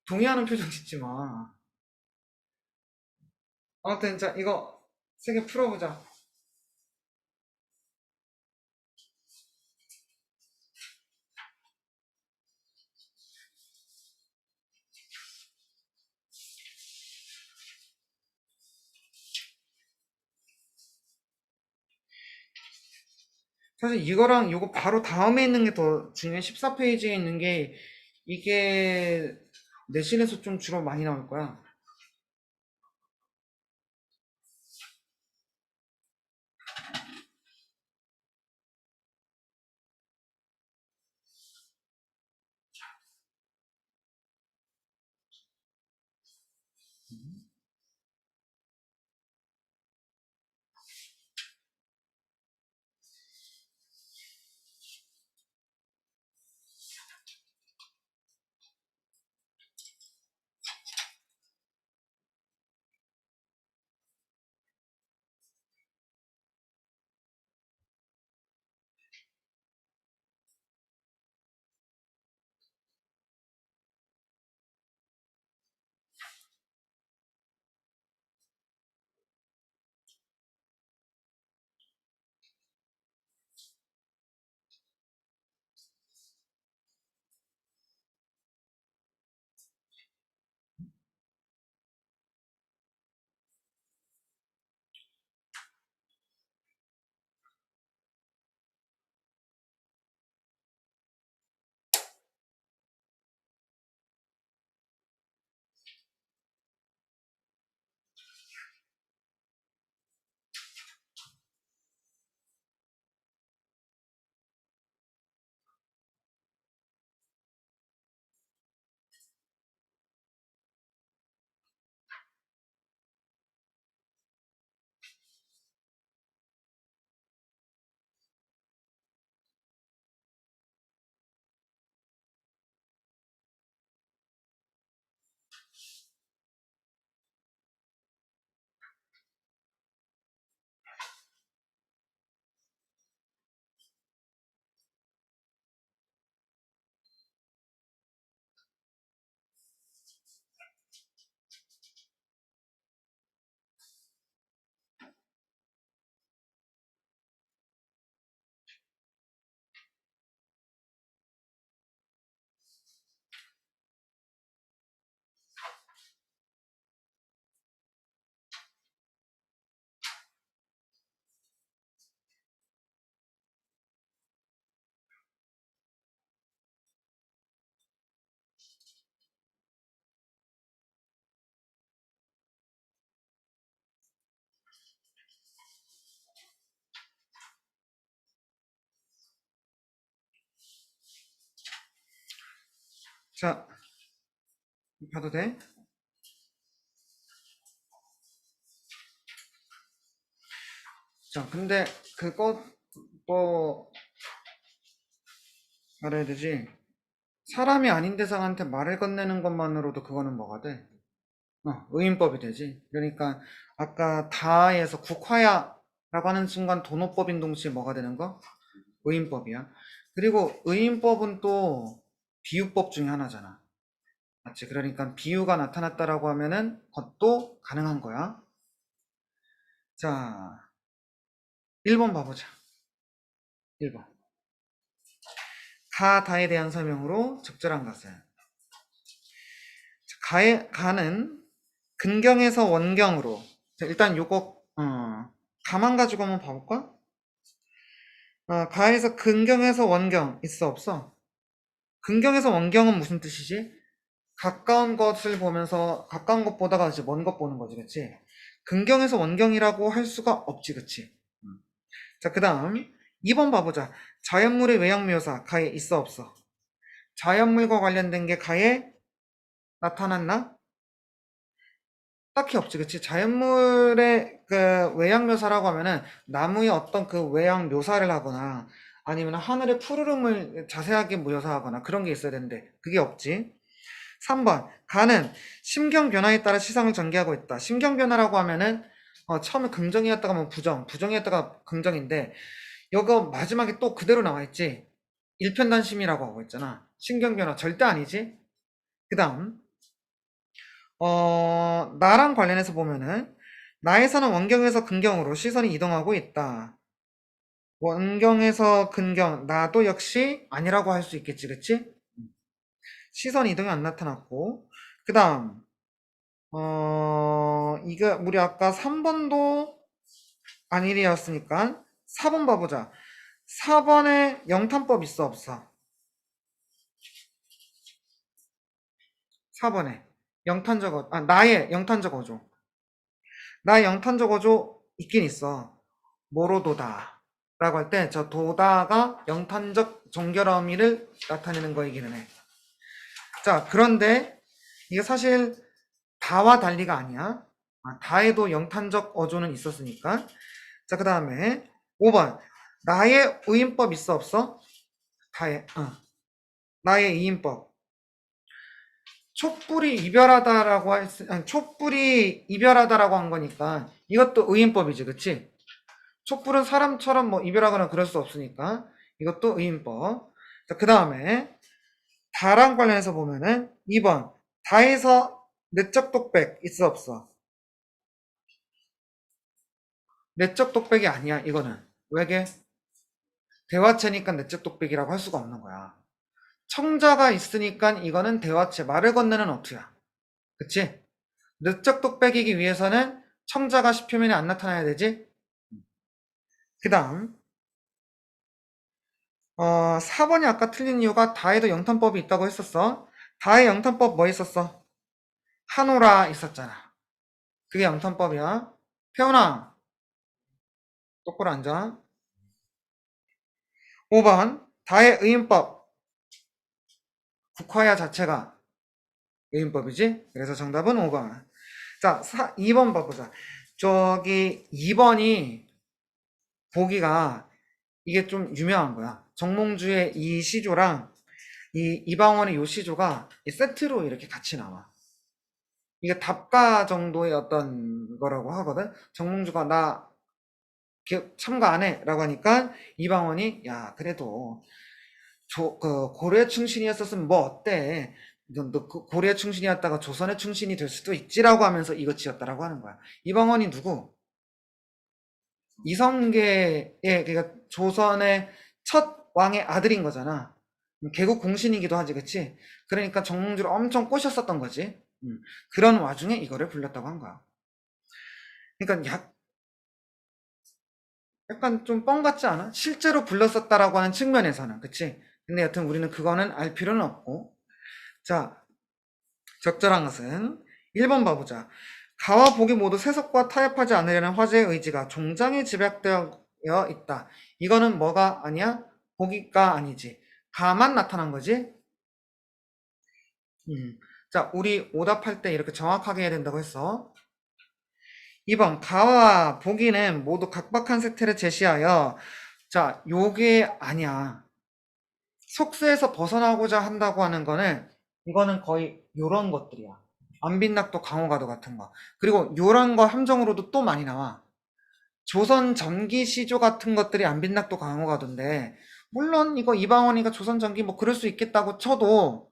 Speaker 1: 동의하는 표정 짓지 마. 아무튼 자 이거 세 개 풀어보자. 사실 이거랑 이거 바로 다음에 있는 게 더 중요해. 14페이지에 있는 게 이게 내신에서 좀 주로 많이 나올 거야. 자, 봐도 돼? 자, 근데 그거 뭐 말해야 되지? 사람이 아닌 대상한테 말을 건네는 것만으로도 그거는 뭐가 돼? 의인법이 되지. 그러니까 아까 다에서 국화야라고 하는 순간 도노법인 동시에 뭐가 되는 거? 의인법이야. 그리고 의인법은 또 비유법 중에 하나잖아. 맞지? 그러니까 비유가 나타났다라고 하면은 그것도 가능한 거야. 자, 1번 봐보자. 1번. 가, 다에 대한 설명으로 적절한 것은. 가는 근경에서 원경으로. 자, 일단 요거, 가만 가지고 한번 봐볼까? 가에서 근경에서 원경 있어 없어? 근경에서 원경은 무슨 뜻이지? 가까운 것을 보면서 가까운 것 보다가 이제 먼 것 보는 거지, 그치? 근경에서 원경이라고 할 수가 없지, 그치? 자, 그 다음 2번 봐보자. 자연물의 외양묘사 가에 있어 없어? 자연물과 관련된 게 가에 나타났나? 딱히 없지, 그치? 자연물의 그 외양묘사라고 하면은 나무의 어떤 그 외양 묘사를 하거나 아니면 하늘의 푸르름을 자세하게 묘사하거나 그런 게 있어야 되는데 그게 없지. 3번 가는 심경 변화에 따라 시상을 전개하고 있다. 심경 변화라고 하면은 처음에 긍정이었다가 뭐 부정이었다가 긍정인데, 이거 마지막에 또 그대로 나와 있지. 일편단심이라고 하고 있잖아. 신경변화 절대 아니지. 그 다음, 나랑 관련해서 보면은, 나에서는 원경에서 근경으로 시선이 이동하고 있다. 원경에서 근경, 나도 역시 아니라고 할 수 있겠지, 그치? 시선 이동이 안 나타났고, 그 다음, 이거, 우리 아까 3번도 아니리였으니까, 4번 봐보자. 4번에 영탄법 있어, 없어? 4번에. 나의 영탄적 어조. 나의 영탄적 어조 있긴 있어. 모로도다. 라고 할 때, 저 도다가 영탄적 정결함이를 나타내는 거이기는 해. 자, 그런데, 이게 사실, 다와 달리가 아니야. 다에도 영탄적 어조는 있었으니까. 자, 그 다음에 5번. 나의 의인법 있어 없어? 다의 나의 이인법. 촛불이 이별하다라고 촛불이 이별하다라고 한 거니까 이것도 의인법이지, 그치? 촛불은 사람처럼 뭐 이별하거나 그럴 수 없으니까 이것도 의인법. 자, 그 다음에 다랑 관련해서 보면은 2번. 다에서 내적 독백 있어 없어? 내적 독백이 아니야, 이거는. 왜게? 대화체니까 내적 독백이라고 할 수가 없는 거야. 청자가 있으니까 이거는 대화체, 말을 건네는 어투야. 그치? 내적 독백이기 위해서는 청자가 10표면에 안 나타나야 되지? 그 다음, 4번이 아까 틀린 이유가 다에도 영탄법이 있다고 했었어. 다의 영탄법 뭐 있었어? 하노라 있었잖아. 그게 영탄법이야. 태훈아, 똑바로 앉아. 5번, 다의 의인법. 국화야 자체가 의인법이지? 그래서 정답은 5번. 자, 2번 봐보자. 저기 2번이 보기가 이게 좀 유명한 거야. 정몽주의 이 시조랑 이 이방원의 요 시조가 이 세트로 이렇게 같이 나와. 이게 답가 정도의 어떤 거라고 하거든. 정몽주가 나 참가 안 해 라고 하니까 이방원이 야 그래도 그 고려의 충신이었었으면 뭐 어때? 너 고려의 충신이었다가 조선의 충신이 될 수도 있지라고 하면서 이거 지었다라고 하는 거야. 이방원이 누구? 이성계의 그러니까 조선의 첫 왕의 아들인 거잖아. 개국 공신이기도 하지, 그치? 그러니까 정몽주를 엄청 꼬셨었던 거지. 그런 와중에 이거를 불렀다고 한 거야. 그러니까 약간 좀 뻥 같지 않아? 실제로 불렀었다라고 하는 측면에서는, 그치? 근데 여튼 우리는 그거는 알 필요는 없고. 자, 적절한 것은 1번 봐보자. 가와 복이 모두 세속과 타협하지 않으려는 화제의 의지가 종장에 집약되어 있다. 이거는 뭐가 아니야? 복이가 아니지. 가만 나타난 거지? 자, 우리 오답할 때 이렇게 정확하게 해야 된다고 했어. 2번, 가와 복이는 모두 각박한 세태를 제시하여, 자, 요게 아니야. 속세에서 벗어나고자 한다고 하는 거는, 이거는 거의 요런 것들이야. 안빈낙도 강호가도 같은 거. 그리고 요런 거 함정으로도 또 많이 나와. 조선 전기 시조 같은 것들이 안빈낙도 강호가던데, 물론 이거 이방원이가 조선 전기 뭐 그럴 수 있겠다고 쳐도,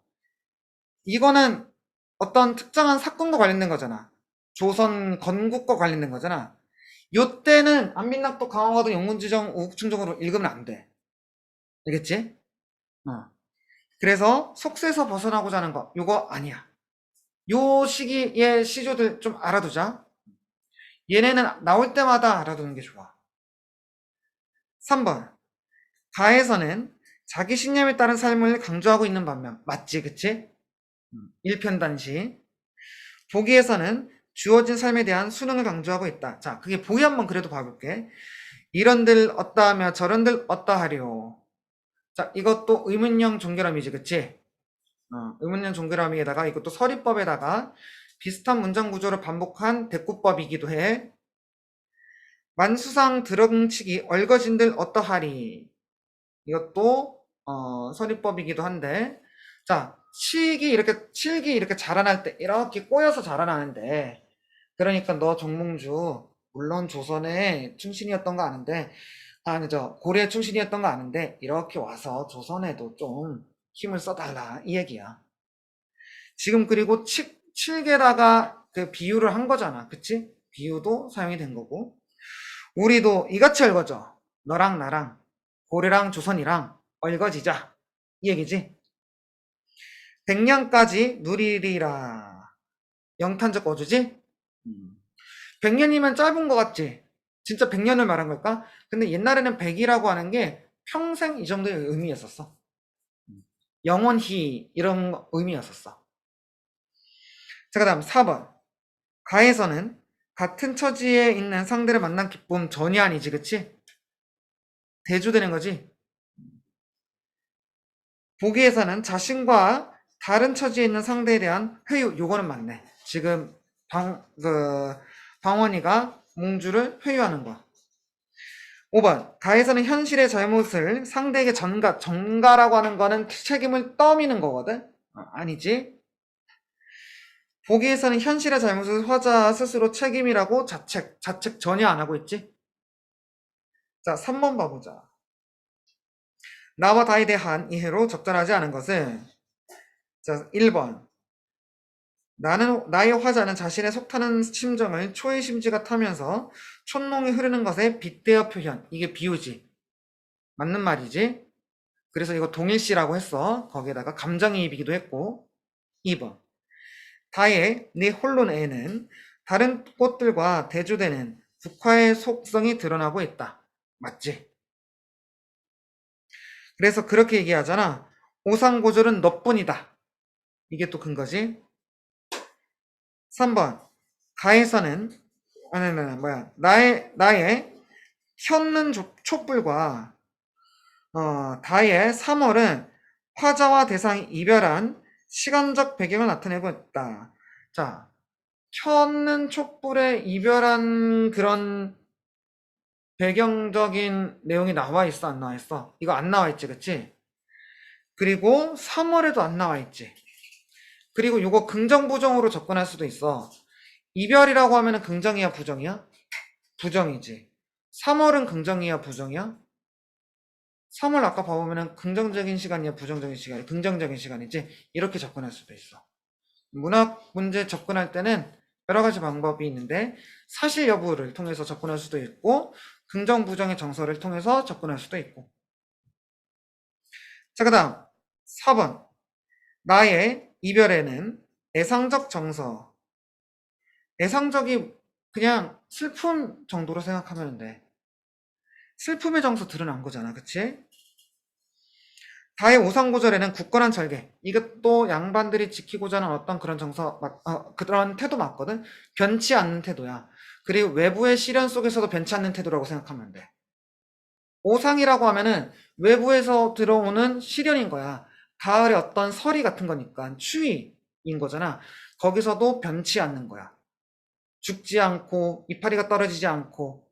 Speaker 1: 이거는 어떤 특정한 사건과 관련된 거잖아. 조선 건국과 관련된 거잖아. 요때는 안민낙도 강화가도 영문지정 우국충정으로 읽으면 안 돼. 알겠지? 어. 그래서 속세에서 벗어나고자 하는 거 요거 아니야. 요 시기의 시조들 좀 알아두자. 얘네는 나올 때마다 알아두는 게 좋아. 3번. 가에서는 자기 신념에 따른 삶을 강조하고 있는 반면 맞지, 그치? 일편단시. 보기에서는 주어진 삶에 대한 수능을 강조하고 있다. 자, 그게 보기 한번 그래도 봐볼게. 이런들 어떠하며 저런들 어떠하리요. 자, 이것도 의문형 종결함이지, 그치? 의문형 종결함에다가 이것도 서리법에다가 비슷한 문장 구조를 반복한 대꾸법이기도 해. 만수상 들어뭉치기 얼거진들 어떠하리. 이것도 서리법이기도 한데, 자, 칠기 이렇게 자라날 때 이렇게 꼬여서 자라나는데, 그러니까 너 정몽주 물론 조선의 충신이었던 거 아는데, 아니죠. 고려 충신이었던 거 아는데, 이렇게 와서 조선에도 좀 힘을 써달라. 이 얘기야. 지금 그리고 칠게다가 그 비유를 한 거잖아. 그치? 비유도 사용이 된 거고. 우리도 이같이 얽어져. 너랑 나랑, 고려랑 조선이랑 얽어지자. 이 얘기지. 백년까지 누리리라. 영탄적 어조지? 100년이면 짧은 것 같지? 진짜 100년을 말한 걸까? 근데 옛날에는 100이라고 하는 게 평생 이 정도의 의미였었어. 영원히 이런 의미였었어. 자, 그 다음 4번. 가에서는 같은 처지에 있는 상대를 만난 기쁨 전이 아니지, 그치? 대조되는 거지. 보기에서는 자신과 다른 처지에 있는 상대에 대한 회유, 요거는 맞네. 지금 방원이가 몽주를 회유하는 거. 5번. 가에서는 현실의 잘못을 상대에게 전가라고 하는 거는 책임을 떠미는 거거든? 아니지. 보기에서는 현실의 잘못을 화자 스스로 책임이라고 자책 전혀 안 하고 있지? 자, 3번 봐보자. 나와 다에 대한 이해로 적절하지 않은 것은, 자, 1번. 나의 화자는 자신의 속타는 심정을 초의 심지가 타면서 촌농이 흐르는 것에 빗대어 표현. 이게 비유지. 맞는 말이지. 그래서 이거 동일시라고 했어. 거기에다가 감정이입이기도 했고. 2번. 다의 네 홀론에는 다른 꽃들과 대조되는 국화의 속성이 드러나고 있다. 맞지? 그래서 그렇게 얘기하잖아. 오상고졸은 너뿐이다. 이게 또 근거지. 3번. 가에서는 뭐야? 나의 켜는 촛불과 다의 3월은 화자와 대상이 이별한 시간적 배경을 나타내고 있다. 자, 켜는 촛불에 이별한 그런 배경적인 내용이 나와 있어, 안 나와 있어? 이거 안 나와 있지, 그치? 그리고 3월에도 안 나와 있지. 그리고 이거 긍정 부정으로 접근할 수도 있어. 이별이라고 하면은 긍정이야, 부정이야? 부정이지. 3월은 긍정이야, 부정이야? 3월 아까 봐보면은 긍정적인 시간이야, 부정적인 시간이야? 긍정적인 시간이지. 이렇게 접근할 수도 있어. 문학 문제 접근할 때는 여러 가지 방법이 있는데 사실 여부를 통해서 접근할 수도 있고 긍정 부정의 정서를 통해서 접근할 수도 있고. 자, 그 다음 4번. 나의 이별에는 애상적 정서. 애상적이 그냥 슬픔 정도로 생각하면 돼. 슬픔의 정서 드러난 거잖아, 그치? 다의 오상고절에는 굳건한 절개. 이것도 양반들이 지키고자 하는 어떤 그런 정서, 그런 태도 맞거든? 변치 않는 태도야. 그리고 외부의 시련 속에서도 변치 않는 태도라고 생각하면 돼. 오상이라고 하면은 외부에서 들어오는 시련인 거야. 가을에 어떤 서리 같은 거니까 추위인 거잖아. 거기서도 변치 않는 거야. 죽지 않고 이파리가 떨어지지 않고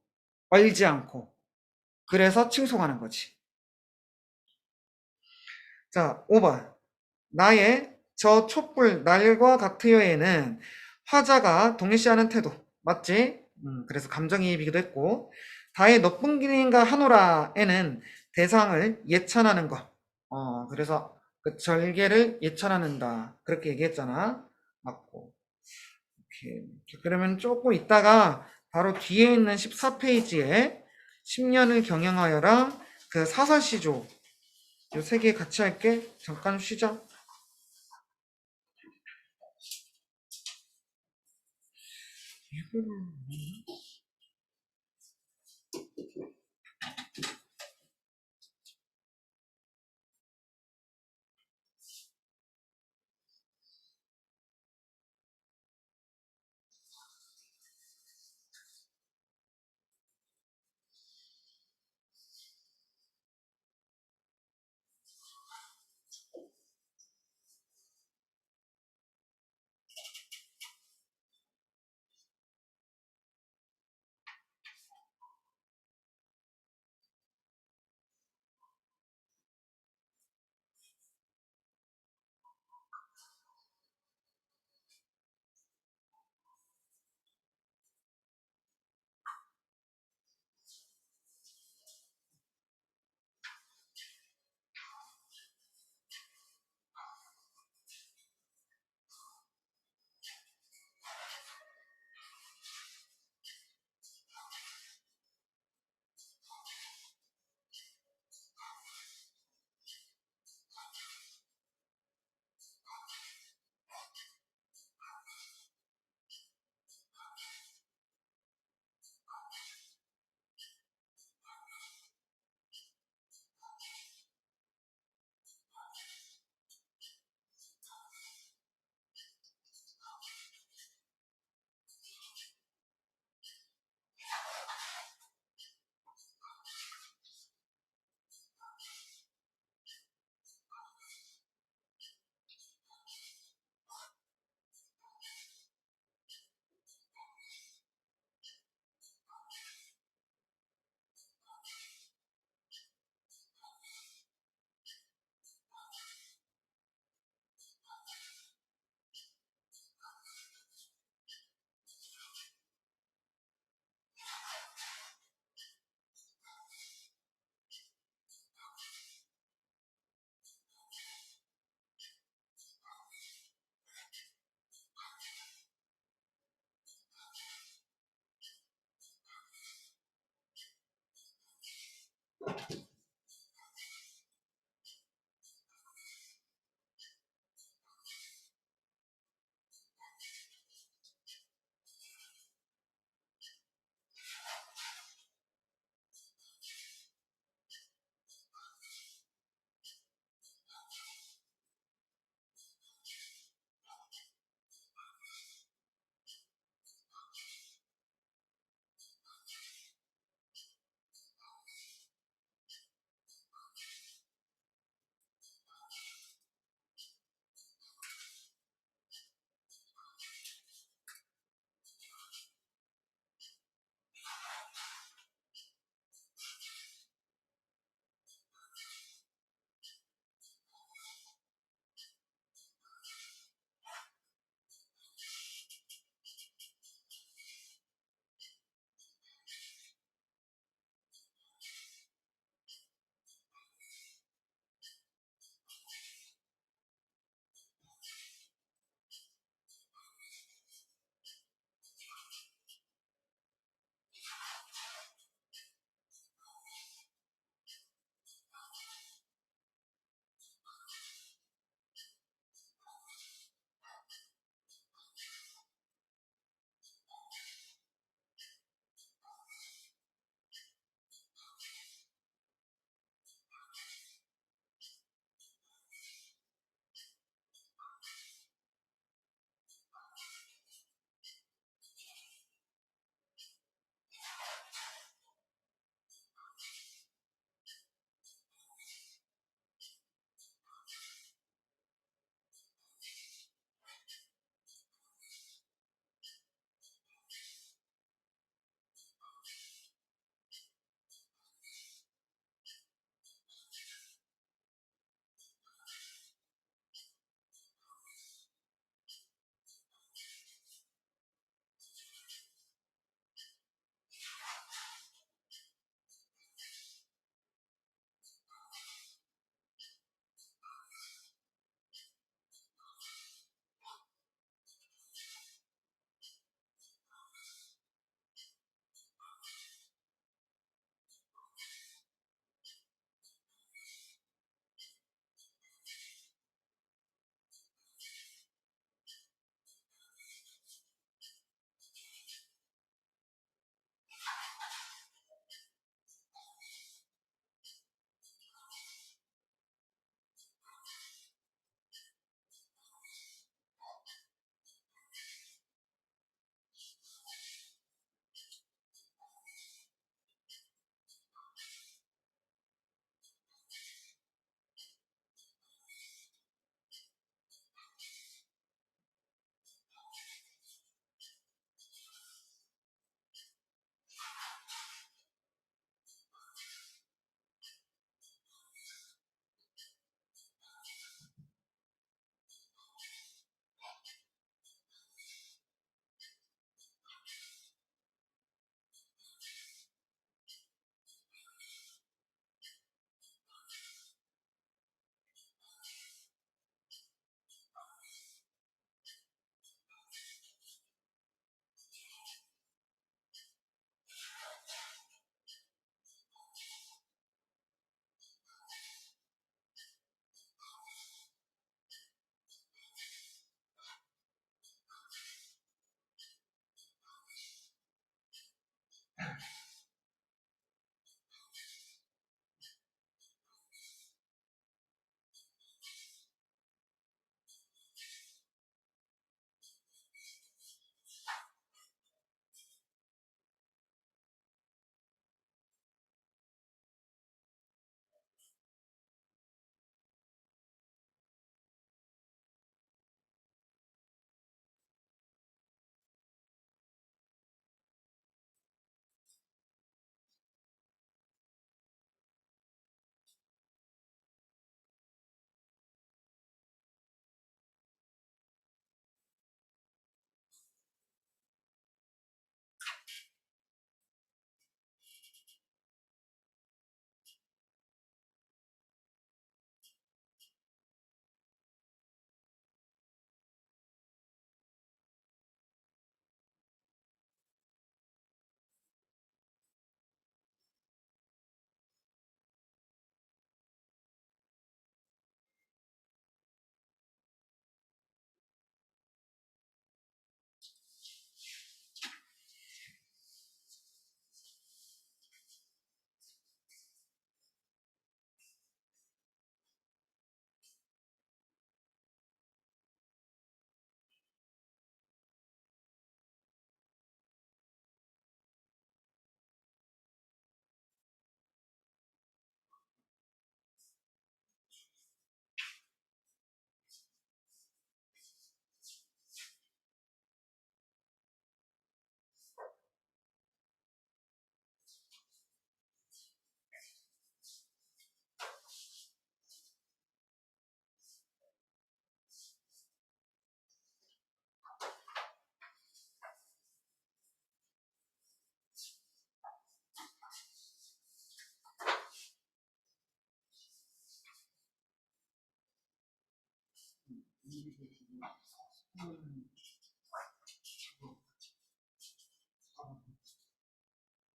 Speaker 1: 얼지 않고 그래서 칭송하는 거지. 자, 5번. 나의 저 촛불 날과 같으여에는 화자가 동일시하는 태도 맞지? 그래서 감정이입이기도 했고 다의 너쁜 기능인가 하노라에는 대상을 예찬하는 거 그래서 그 절개를 예찬하는다 그렇게 얘기했잖아. 맞고. 오케이. 그러면 조금 있다가 바로 뒤에 있는 14페이지에 10년을 경영하여라 그 사설시조 이 세 개 같이 할게. 잠깐 쉬자. 이거를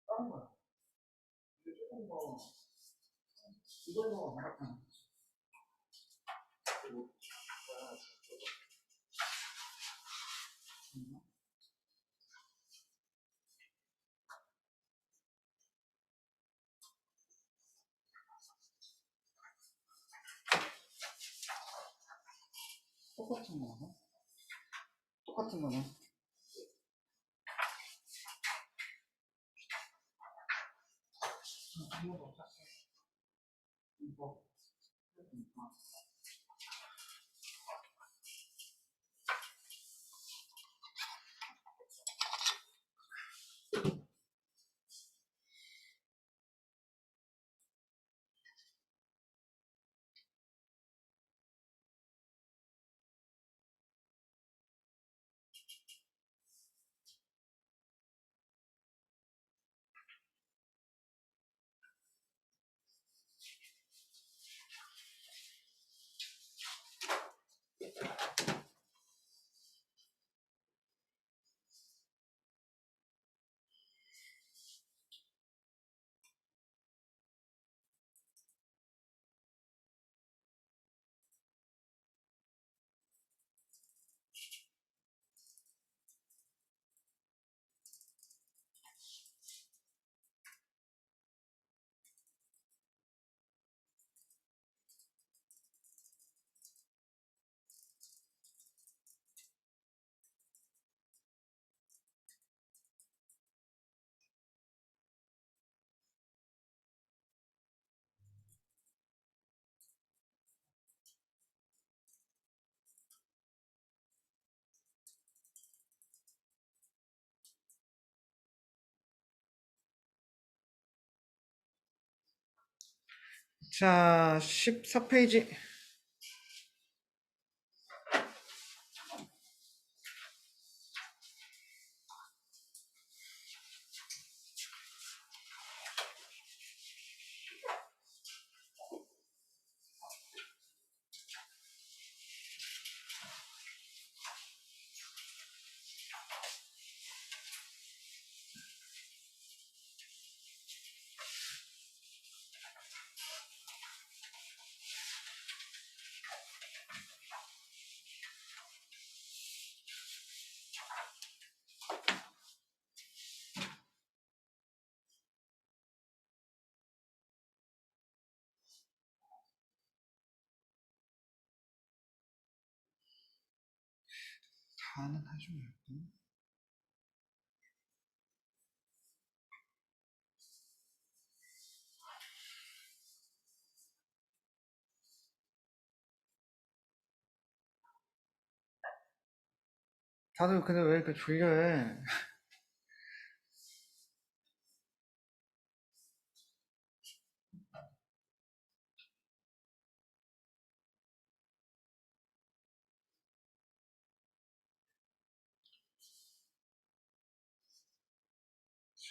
Speaker 1: 다른 거야. 이게 조금 더 이걸 더 말할까? 똑같은 거나? 똑같은 거나? 이거. 자, 14페이지. 다는 하지 말고. 다들 근데 왜 이렇게 졸려해?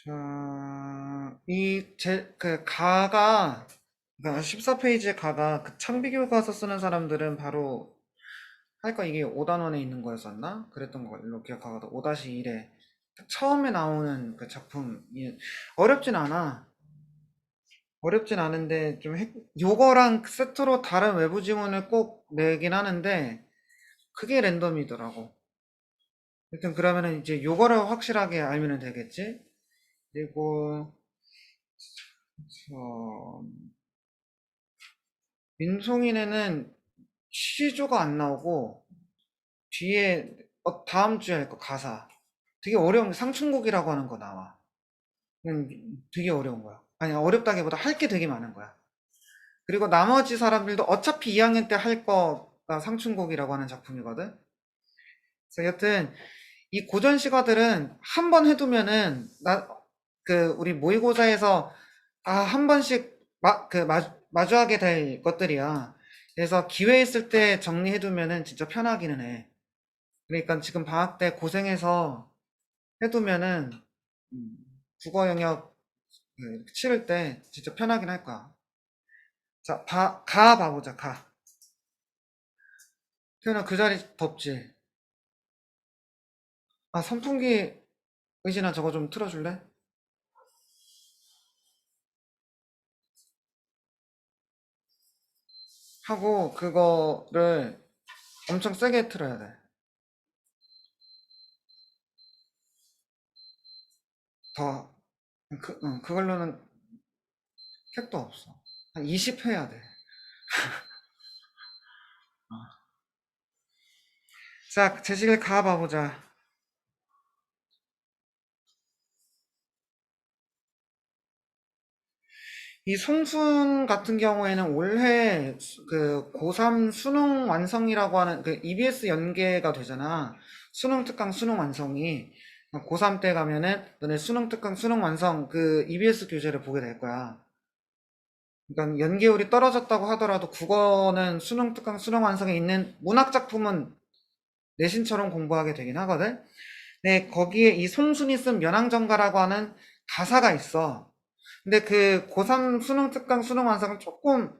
Speaker 1: 자, 가가, 그러니까 14페이지의 가가 그 창비교과서 쓰는 사람들은 바로 할까 이게 5단원에 있는 거였었나? 그랬던 걸로 기억하거든. 5-1에 처음에 나오는 그 작품이 어렵진 않아. 어렵진 않은데 요거랑 세트로 다른 외부 지문을 꼭 내긴 하는데 그게 랜덤이더라고. 일단 그러면은 이제 요거를 확실하게 알면 되겠지? 그리고 저 민송인에는 시조가 안 나오고 뒤에 다음 주에 할 거 가사 되게 어려운 게 상충곡이라고 하는 거 나와. 되게 어려운 거야. 아니 어렵다기보다 할 게 되게 많은 거야. 그리고 나머지 사람들도 어차피 2학년 때 할 거가 상충곡이라고 하는 작품이거든. 그래서 여튼 이 고전 시가들은 한 번 해두면은 우리 모의고사에서 한 번씩 마주하게 될 것들이야. 그래서 기회 있을 때 정리해두면은 진짜 편하기는 해. 그러니까 지금 방학 때 고생해서 해두면은 음, 국어 영역 치를 때 진짜 편하긴 할 거야. 자, 가 봐보자, 가. 태연아, 그 자리 덥지? 아, 선풍기, 의진아, 저거 좀 틀어줄래? 하고, 그거를 엄청 세게 틀어야 돼. 더, 그걸로는 택도 없어. 한 20 해야 돼. 자, 제시를 가봐보자. 이 송순 같은 경우에는 올해 그 고3 수능 완성이라고 하는 그 EBS 연계가 되잖아. 수능 특강 수능 완성이. 고3 때 가면은 너네 수능 특강 수능 완성 그 EBS 교재를 보게 될 거야. 그러니까 연계율이 떨어졌다고 하더라도 국어는 수능 특강 수능 완성에 있는 문학 작품은 내신처럼 공부하게 되긴 하거든. 네, 거기에 이 송순이 쓴 면왕전가라고 하는 가사가 있어. 근데 그 고3 수능 특강 수능 완성을 조금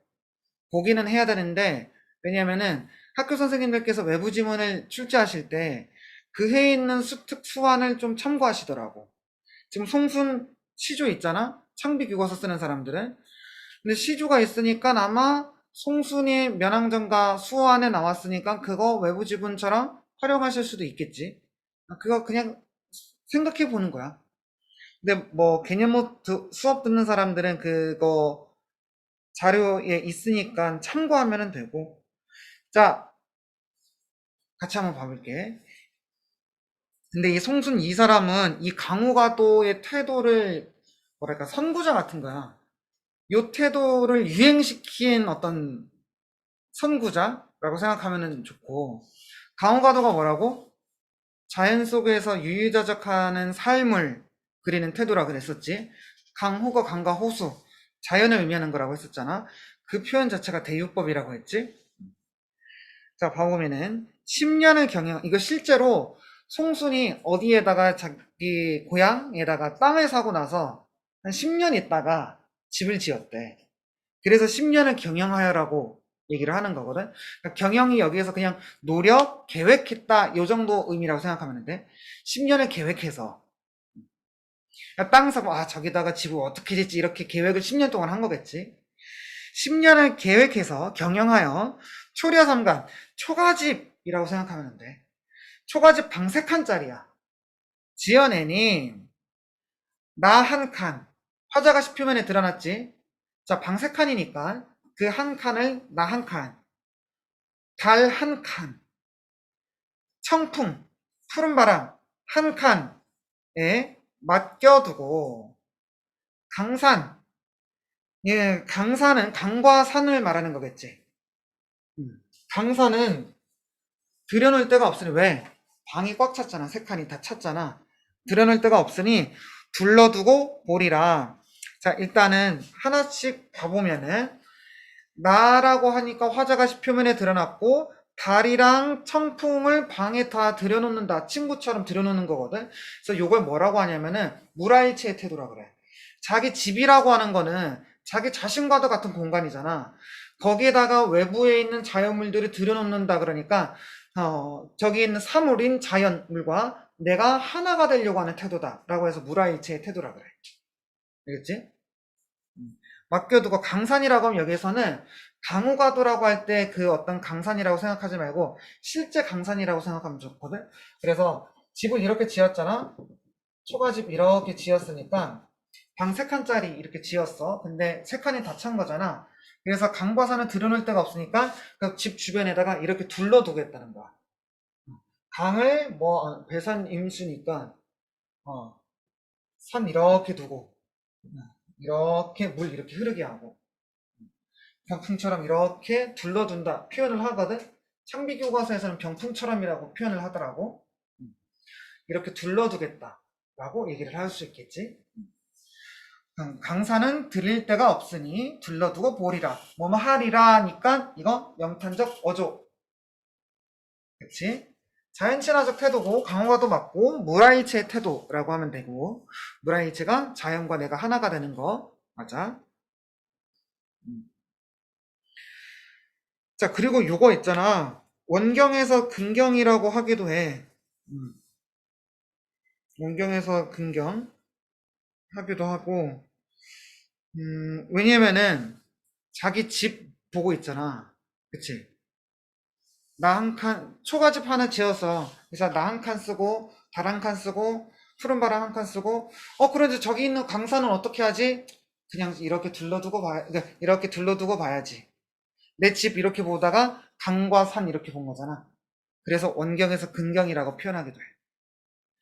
Speaker 1: 보기는 해야 되는데, 왜냐면은 학교 선생님들께서 외부 지문을 출제하실 때 그 해에 있는 수특 수완을 좀 참고하시더라고. 지금 송순 시조 있잖아? 창비 교과서 쓰는 사람들은. 근데 시조가 있으니까 아마 송순이 면왕전가 수완에 나왔으니까 그거 외부 지문처럼 활용하실 수도 있겠지. 그거 그냥 생각해 보는 거야. 근데 뭐 개념 수업 듣는 사람들은 그거 자료에 있으니까 참고하면 되고. 자, 같이 한번 봐볼게. 근데 이 송순 이 사람은 이 강호가도의 태도를 뭐랄까 선구자 같은 거야. 요 태도를 유행시킨 어떤 선구자라고 생각하면 좋고, 강호가도가 뭐라고? 자연 속에서 유유자적하는 삶을 그리는 태도라 그랬었지. 강호가 강과 호수, 자연을 의미하는 거라고 했었잖아. 그 표현 자체가 대유법이라고 했지. 자, 봐보면은 10년을 경영, 이거 실제로 송순이 어디에다가 자기 고향에다가 땅을 사고 나서 한 10년 있다가 집을 지었대. 그래서 10년을 경영하여라고 얘기를 하는 거거든. 그러니까 경영이 여기에서 그냥 노력, 계획했다 요 정도 의미라고 생각하면 돼. 10년을 계획해서. 그러니까 땅 사고 저기다가 집을 어떻게 짓지 이렇게 계획을 10년 동안 한 거겠지. 10년을 계획해서 경영하여 초려삼간 초가집이라고 생각하면 돼. 초가집 방 3칸짜리야. 지어내니 나 한 칸. 화자가 표면에 드러났지. 자, 방 3칸이니까 그 한 칸을 나 한 칸. 달 한 칸. 청풍, 푸른바람 한 칸에 맡겨두고 강산. 예, 강산은 강과 산을 말하는 거겠지. 강산은 들여놓을 데가 없으니 왜? 방이 꽉 찼잖아. 3칸이 다 찼잖아. 들여놓을 데가 없으니 둘러두고 보리라. 자, 일단은 하나씩 봐보면은 나라고 하니까 화자가 표면에 드러났고 달이랑 청풍을 방에 다 들여놓는다. 친구처럼 들여놓는 거거든. 그래서 요걸 뭐라고 하냐면은 무라일체의 태도라 그래. 자기 집이라고 하는 거는 자기 자신과도 같은 공간이잖아. 거기에다가 외부에 있는 자연물들을 들여놓는다 그러니까 저기 있는 사물인 자연물과 내가 하나가 되려고 하는 태도다라고 해서 무라일체의 태도라 그래. 알겠지? 맡겨두고 강산이라고 하면 여기에서는 강우가도라고 할 때 그 어떤 강산이라고 생각하지 말고 실제 강산이라고 생각하면 좋거든. 그래서 집을 이렇게 지었잖아. 초가집 이렇게 지었으니까 방 3칸짜리 이렇게 지었어. 근데 3칸이 다 찬 거잖아. 그래서 강과 산을 들여놓을 데가 없으니까 그 집 주변에다가 이렇게 둘러두겠다는 거야. 강을 뭐 배산 임수니까 산 이렇게 두고 이렇게 물 이렇게 흐르게 하고 병풍처럼 이렇게 둘러둔다 표현을 하거든. 창비 교과서에서는 병풍처럼이라고 표현을 하더라고. 이렇게 둘러두겠다라고 얘기를 할 수 있겠지. 강사는 들릴 데가 없으니 둘러두고 보리라. 뭐뭐 하리라니까 이거 영탄적 어조. 그치? 자연친화적 태도고 강호가도 맞고 무라일체의 태도라고 하면 되고 무라일체가 자연과 내가 하나가 되는 거 맞아. 자, 그리고 요거 있잖아. 원경에서 근경이라고 하기도 해. 원경에서 근경 하기도 하고, 왜냐면은 자기 집 보고 있잖아. 그치? 나 한 칸, 초가집 하나 지어서, 그래서 나 한 칸 쓰고, 달 한 칸 쓰고, 푸른바람 한 칸 쓰고, 그런데 저기 있는 강산은 어떻게 하지? 그냥 이렇게 둘러두고 그러니까 이렇게 둘러두고 봐야지. 내 집 이렇게 보다가 강과 산 이렇게 본 거잖아. 그래서 원경에서 근경이라고 표현하기도 해.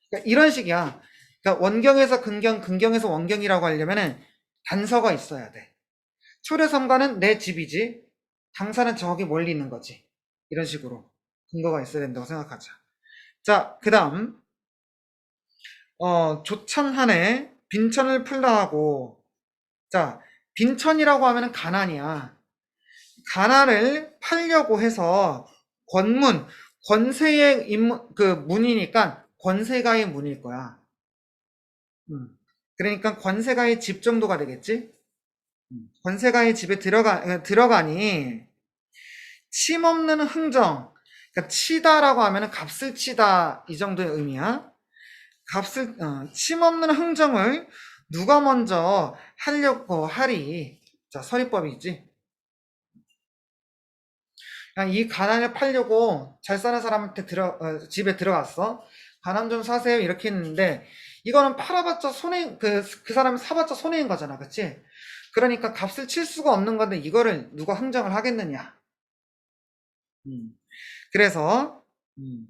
Speaker 1: 그러니까 이런 식이야. 그러니까 원경에서 근경, 근경에서 원경이라고 하려면은 단서가 있어야 돼. 초래섬과는 내 집이지, 강산은 저기 멀리 있는 거지. 이런 식으로 근거가 있어야 된다고 생각하자. 자, 그 다음, 조창한에 빈천을 풀다 하고, 자, 빈천이라고 하면은 가난이야. 가난을 팔려고 해서 권문, 권세의 그 문이니까 권세가의 문일 거야. 그러니까 권세가의 집 정도가 되겠지? 권세가의 집에 들어가니 침 없는 흥정. 그러니까 치다라고 하면은 값을 치다 이 정도의 의미야. 침 없는 흥정을 누가 먼저 하려고 하리. 자, 서리법이지. 그냥 이 가난을 팔려고 잘 사는 사람한테 집에 들어갔어. 가난 좀 사세요. 이렇게 했는데, 이거는 팔아봤자 그 사람이 사봤자 손해인 거잖아. 그치? 그러니까 값을 칠 수가 없는 건데, 이거를 누가 흥정을 하겠느냐. 그래서, 음,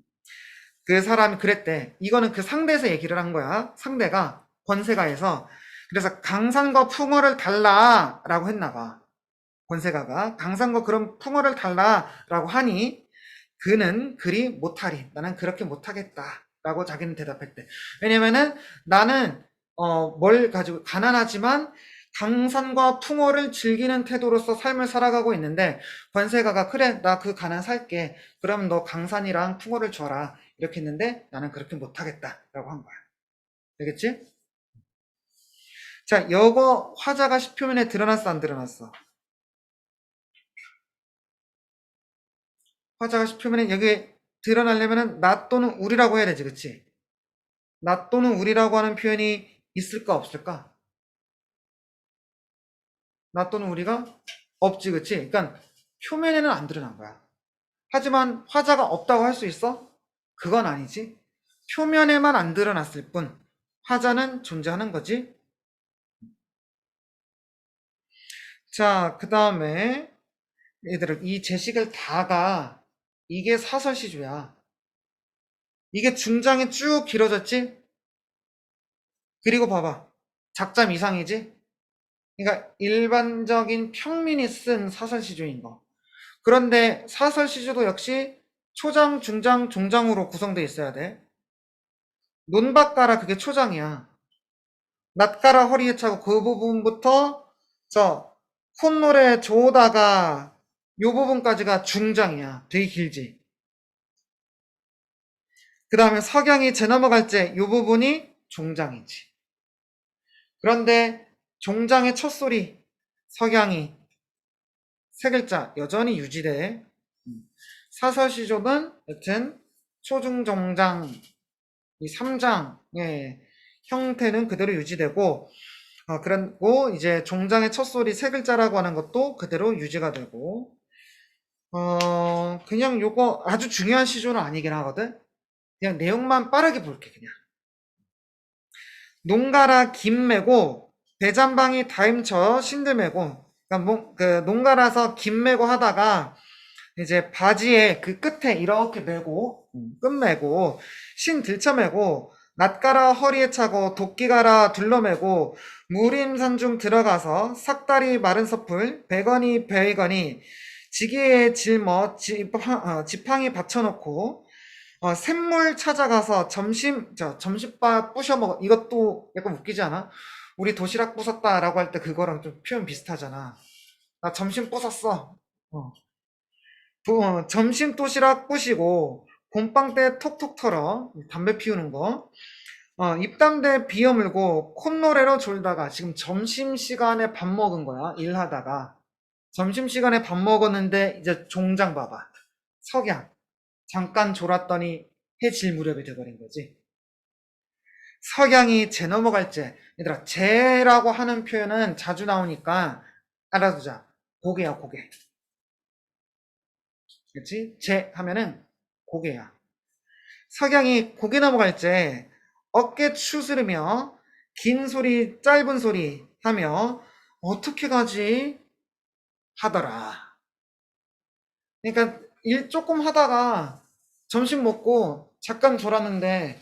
Speaker 1: 그 사람이 그랬대. 이거는 그 상대에서 얘기를 한 거야. 상대가 권세가에서. 그래서 강산과 풍어를 달라라고 했나 봐. 권세가가 강산과 그런 풍어를 달라라고 하니 그는 그리 못하리. 나는 그렇게 못하겠다라고 자기는 대답했대. 왜냐면은 나는 뭘 가지고 가난하지만 강산과 풍어를 즐기는 태도로서 삶을 살아가고 있는데, 권세가가 그래 나 그 가난 살게, 그러면 너 강산이랑 풍어를 줘라 이렇게 했는데, 나는 그렇게 못하겠다라고 한 거야. 되겠지? 자, 여거 화자가 시표면에 드러났어 안 드러났어? 화자가 시표면에 여기 드러나려면은 나 또는 우리라고 해야 되지. 그치? 나 또는 우리라고 하는 표현이 있을까 없을까? 나 또는 우리가 없지. 그치? 그러니까 표면에는 안 드러난 거야. 하지만 화자가 없다고 할 수 있어? 그건 아니지. 표면에만 안 드러났을 뿐 화자는 존재하는 거지. 자, 그 다음에 얘들아, 이 제식을 다가 이게 사설시조야. 이게 중장에 쭉 길어졌지? 그리고 봐봐. 작자 미상이지? 그러니까 일반적인 평민이 쓴 사설시조인 거. 그런데 사설시조도 역시 초장, 중장, 종장으로 구성되어 있어야 돼. 논밭가라 그게 초장이야. 낫가라 허리에 차고 그 부분부터 저 콧노래 조다가 요 부분까지가 중장이야. 되게 길지. 그 다음에 석양이 재 넘어갈 때 요 부분이 종장이지. 그런데 종장의 첫 소리 석양이 세 글자 여전히 유지돼. 사설시조는 여튼 초중종장 이 3장의 형태는 그대로 유지되고, 그리고 이제 종장의 첫 소리 세 글자라고 하는 것도 그대로 유지가 되고, 그냥 요거 아주 중요한 시조는 아니긴 하거든. 그냥 내용만 빠르게 볼게. 그냥 농가라 김매고 대잔방이 다임쳐 신들매고. 그러니까 그 농가라서 김매고 하다가 이제 바지에 그 끝에 이렇게 매고 끝매고 신 들쳐매고 낫가라 허리에 차고 도끼가라 둘러매고 무림산중 들어가서 삭다리 마른 섭풀 백원이 베이거니 지기에 짊어 지팡이 받쳐놓고 샘물 찾아가서 점심밥 부셔 먹어. 이것도 약간 웃기지 않아? 우리 도시락 부쉈다라고 할 때 그거랑 좀 표현 비슷하잖아. 나 점심 부쉈어. 어. 점심 도시락 부시고 곰빵대 톡톡 털어 담배 피우는 거, 입담대 비어물고 콧노래로 졸다가 지금 점심시간에 밥 먹은 거야. 일하다가 점심시간에 밥 먹었는데 이제 종장 봐봐. 석양 잠깐 졸았더니 해 질 무렵이 돼버린 거지. 석양이 재 넘어갈 재. 얘들아, 재라고 하는 표현은 자주 나오니까 알아두자. 고개야, 고개. 그치? 재 하면은 고개야. 석양이 고개 넘어갈 때 어깨 추스르며 긴 소리 짧은 소리 하며 어떻게 가지 하더라. 그러니까 일 조금 하다가 점심 먹고 잠깐 졸았는데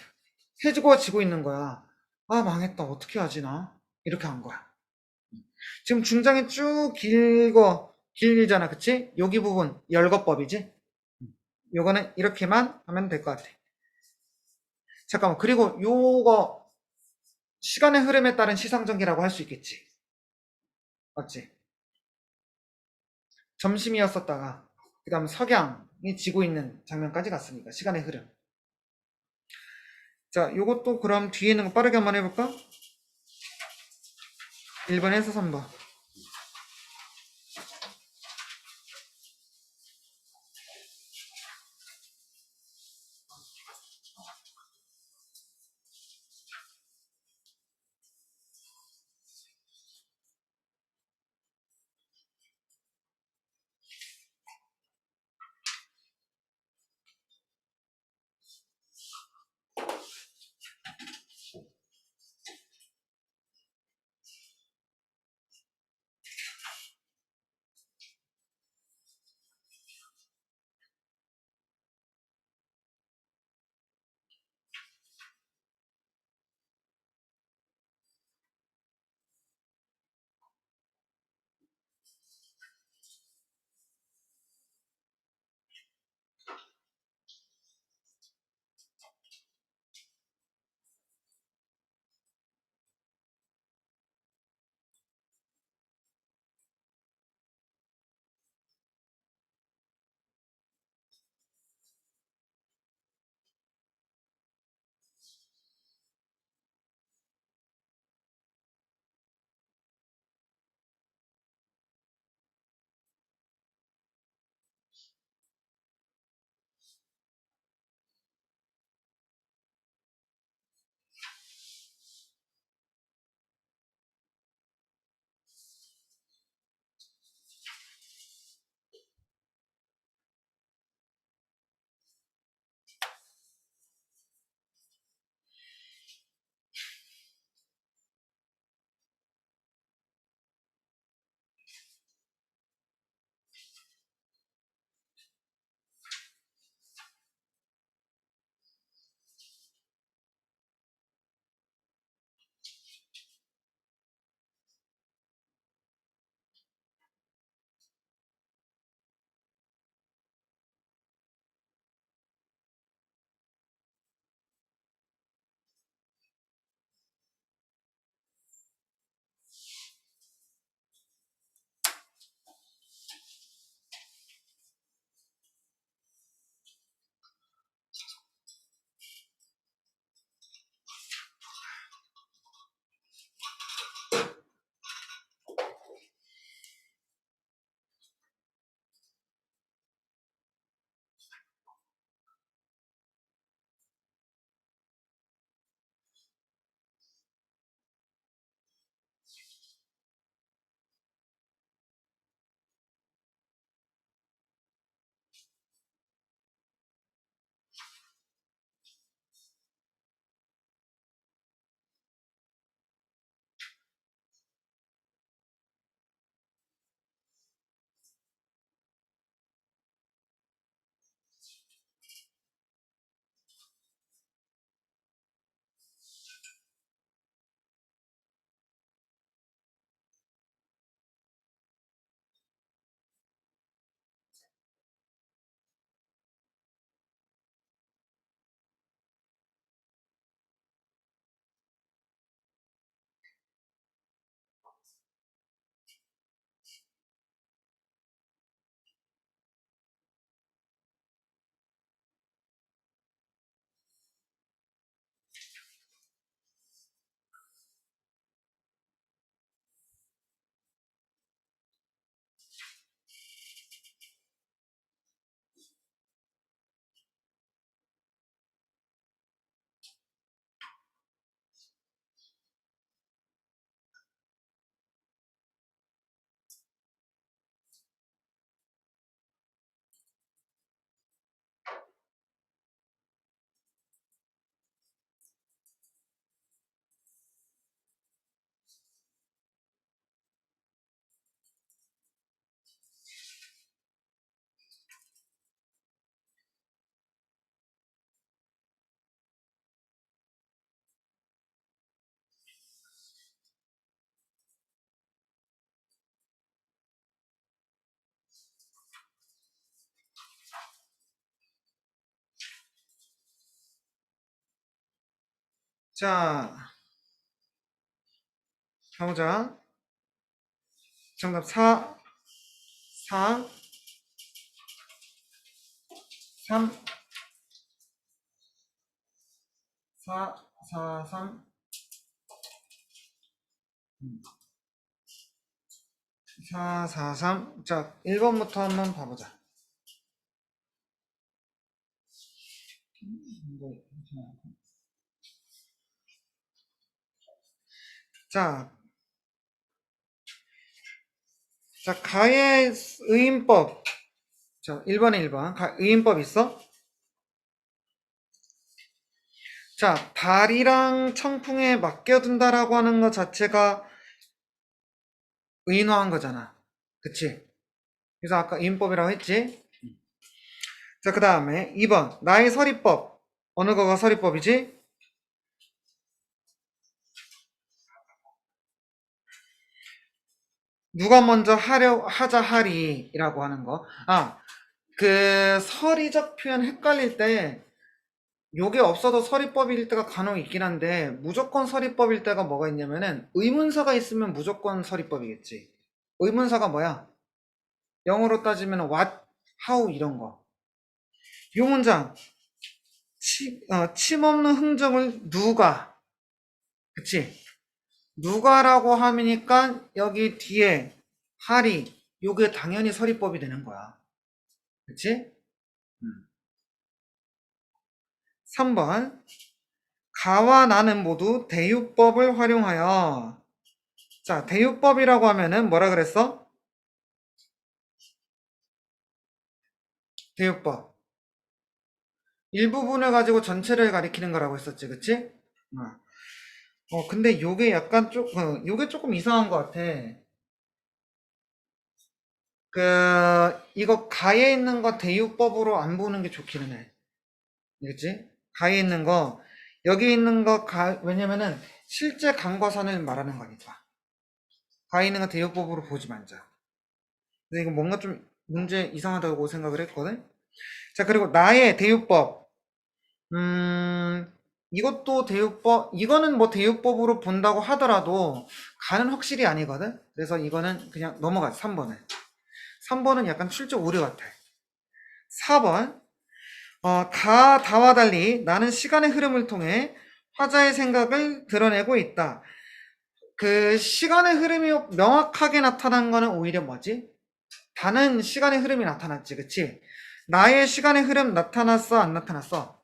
Speaker 1: 해지고 지고 있는 거야. 아, 망했다. 어떻게 하지 나? 이렇게 한 거야. 지금 중장이 쭉 길잖아. 그치? 여기 부분 열거법이지? 요거는 이렇게만 하면 될 것 같아. 잠깐만. 그리고 요거 시간의 흐름에 따른 시상전개라고 할 수 있겠지. 맞지? 점심이었었다가 그 다음 석양이 지고 있는 장면까지 갔으니까 시간의 흐름. 자, 요것도 그럼 뒤에 있는 거 빠르게 한번 해볼까? 1번에서 3번. 자, 가보자. 정답 4, 4, 3, 4, 4, 3, 4, 4, 3. 자, 1번부터 한번 봐보자. 자, 가의 의인법. 자, 1번에 1번. 의인법 있어? 자, 달이랑 청풍에 맡겨둔다라고 하는 것 자체가 의인화한 거잖아. 그치? 그래서 아까 의인법이라고 했지? 자, 그 다음에 2번. 나의 서리법. 어느 거가 서리법이지? 누가 먼저 하자 하리라고 하는 거. 아, 그 서리적 표현 헷갈릴 때 요게 없어도 서리법일 때가 간혹 있긴 한데 무조건 서리법일 때가 뭐가 있냐면은 의문사가 있으면 무조건 서리법이겠지. 의문사가 뭐야? 영어로 따지면 what, how 이런 거. 요 문장 침 없는 흥정을 누가, 그치? 누가라고 하니까 여기 뒤에 하리 요게 당연히 서리법이 되는 거야. 그치? 3번 가와 나는 모두 대유법을 활용하여. 자, 대유법이라고 하면은 뭐라 그랬어? 대유법 일부분을 가지고 전체를 가리키는 거라고 했었지, 그치? 근데 요게 약간 요게 조금 이상한 것 같아. 이거 가에 있는 거 대유법으로 안 보는 게 좋기는 해. 그치? 가에 있는 거, 여기 있는 거, 왜냐면은 실제 강과선을 말하는 거니까. 가에 있는 거 대유법으로 보지 말자. 근데 이거 뭔가 좀 문제 이상하다고 생각을 했거든? 자, 그리고 나의 대유법. 이것도 대유법, 이거는 뭐 대유법으로 본다고 하더라도 가는 확실히 아니거든? 그래서 이거는 그냥 넘어가, 3번은. 3번은 약간 출제 오류 같아. 4번. 다와 달리 나는 시간의 흐름을 통해 화자의 생각을 드러내고 있다. 그 시간의 흐름이 명확하게 나타난 거는 오히려 뭐지? 다는 시간의 흐름이 나타났지, 그치? 나의 시간의 흐름 나타났어, 안 나타났어?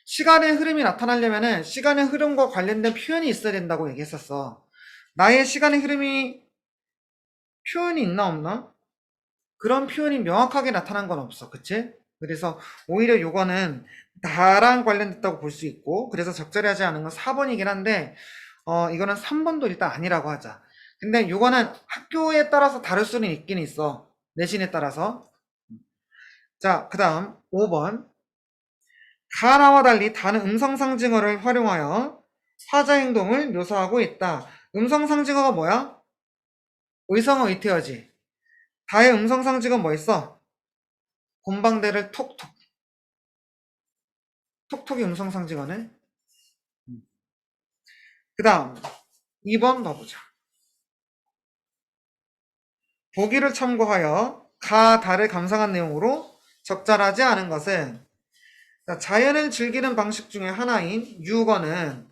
Speaker 1: 시간의 흐름이 나타나려면은 시간의 흐름과 관련된 표현이 있어야 된다고 얘기했었어. 나의 시간의 흐름이 표현이 있나 없나? 그런 표현이 명확하게 나타난 건 없어. 그치? 그래서 오히려 요거는 나랑 관련됐다고 볼 수 있고, 그래서 적절하지 않은 건 4번이긴 한데, 이거는 3번도 일단 아니라고 하자. 근데 요거는 학교에 따라서 다를 수는 있긴 있어. 내신에 따라서. 자, 그 다음 5번. 가나와 달리 다는 음성상징어를 활용하여 화자 행동을 묘사하고 있다. 음성상징어가 뭐야? 의성어 의태어지. 다의 음성상징어 뭐 있어? 곰방대를 톡톡. 톡톡이 음성상징어네. 그 다음 2번 봐보자. 보기를 참고하여 가, 다를 감상한 내용으로 적절하지 않은 것은 자연을 즐기는 방식 중에 하나인 유거는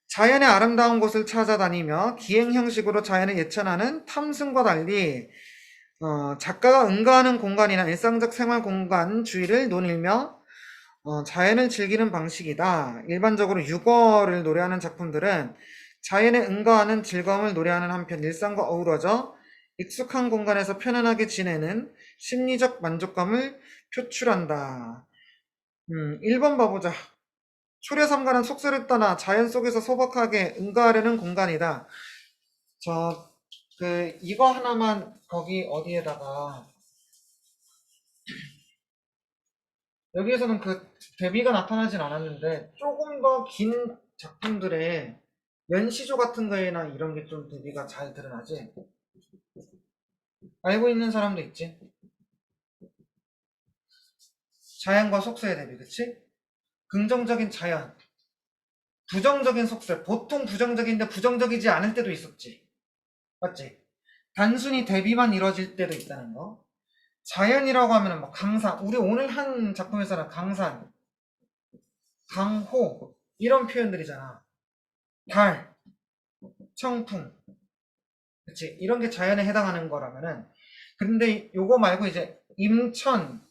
Speaker 1: 자연의 아름다운 곳을 찾아다니며 기행 형식으로 자연을 예찬하는 탐승과 달리 작가가 응가하는 공간이나 일상적 생활 공간 주의를 논일며 자연을 즐기는 방식이다. 일반적으로 유거를 노래하는 작품들은 자연에 응가하는 즐거움을 노래하는 한편 일상과 어우러져 익숙한 공간에서 편안하게 지내는 심리적 만족감을 표출한다. 1번 봐보자. 초려삼가는 속세를 떠나 자연 속에서 소박하게 응가하려는 공간이다. 이거 하나만 거기 어디에다가 여기에서는 그 대비가 나타나진 않았는데 조금 더 긴 작품들의 연시조 같은 거에나 이런 게 좀 대비가 잘 드러나지. 알고 있는 사람도 있지. 자연과 속세의 대비, 그치? 긍정적인 자연. 부정적인 속세. 보통 부정적인데 부정적이지 않을 때도 있었지. 맞지? 단순히 대비만 이루어질 때도 있다는 거. 자연이라고 하면은 뭐 강산. 우리 오늘 한 작품에서는 강산, 강호 이런 표현들이잖아. 달, 청풍. 그치? 이런 게 자연에 해당하는 거라면은 근데 요거 말고 이제 임천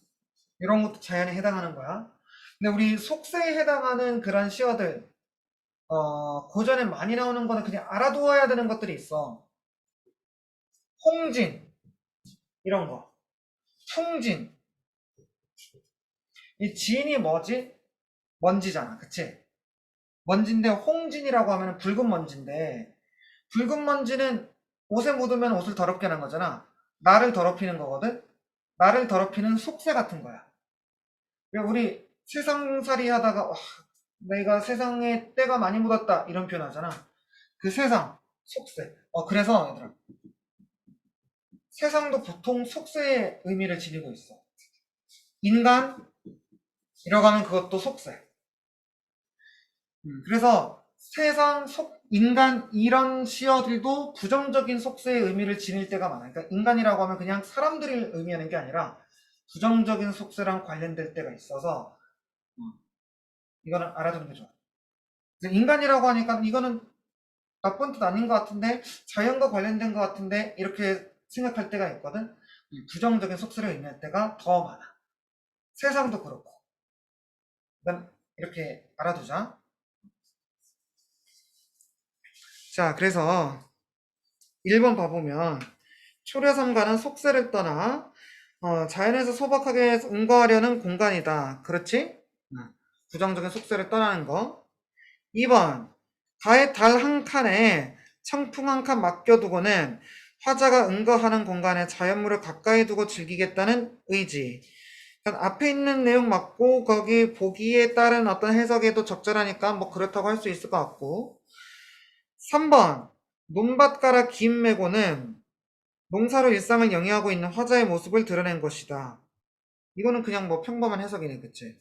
Speaker 1: 이런 것도 자연에 해당하는 거야. 근데 우리 속세에 해당하는 그런 시어들 고전에 많이 나오는 거는 그냥 알아두어야 되는 것들이 있어. 홍진 이런 거. 풍진. 이 진이 뭐지? 먼지잖아. 그치? 먼지인데 홍진이라고 하면 붉은 먼지인데 붉은 먼지는 옷에 묻으면 옷을 더럽게 하는 거잖아. 나를 더럽히는 거거든. 나를 더럽히는 속세 같은 거야. 그러니까 우리 세상살이 하다가 와, 내가 세상에 때가 많이 묻었다 이런 표현 하잖아. 그 세상 속세. 그래서 얘들아 세상도 보통 속세의 의미를 지니고 있어. 인간 이라고 하면 그것도 속세. 그래서 세상, 인간 이런 시어들도 부정적인 속세의 의미를 지닐 때가 많아요. 그러니까 인간이라고 하면 그냥 사람들을 의미하는 게 아니라 부정적인 속세랑 관련될 때가 있어서 이거는 알아두는 게 좋아요. 인간이라고 하니까 이거는 나쁜 뜻 아닌 것 같은데 자연과 관련된 것 같은데 이렇게 생각할 때가 있거든. 부정적인 속세를 의미할 때가 더 많아. 세상도 그렇고. 일단 이렇게 알아두자. 자, 그래서 1번 봐보면 초려섬가는 속세를 떠나 자연에서 소박하게 응거하려는 공간이다. 그렇지? 부정적인 속세를 떠나는 거. 2번 가에 달 한 칸에 청풍 한 칸 맡겨두고는 화자가 응거하는 공간에 자연물을 가까이 두고 즐기겠다는 의지. 그러니까 앞에 있는 내용 맞고 거기 보기에 따른 어떤 해석에도 적절하니까 뭐 그렇다고 할 수 있을 것 같고. 3번 논밭가라 김 메고는 농사로 일상을 영위하고 있는 화자의 모습을 드러낸 것이다. 이거는 그냥 뭐 평범한 해석이네, 그치?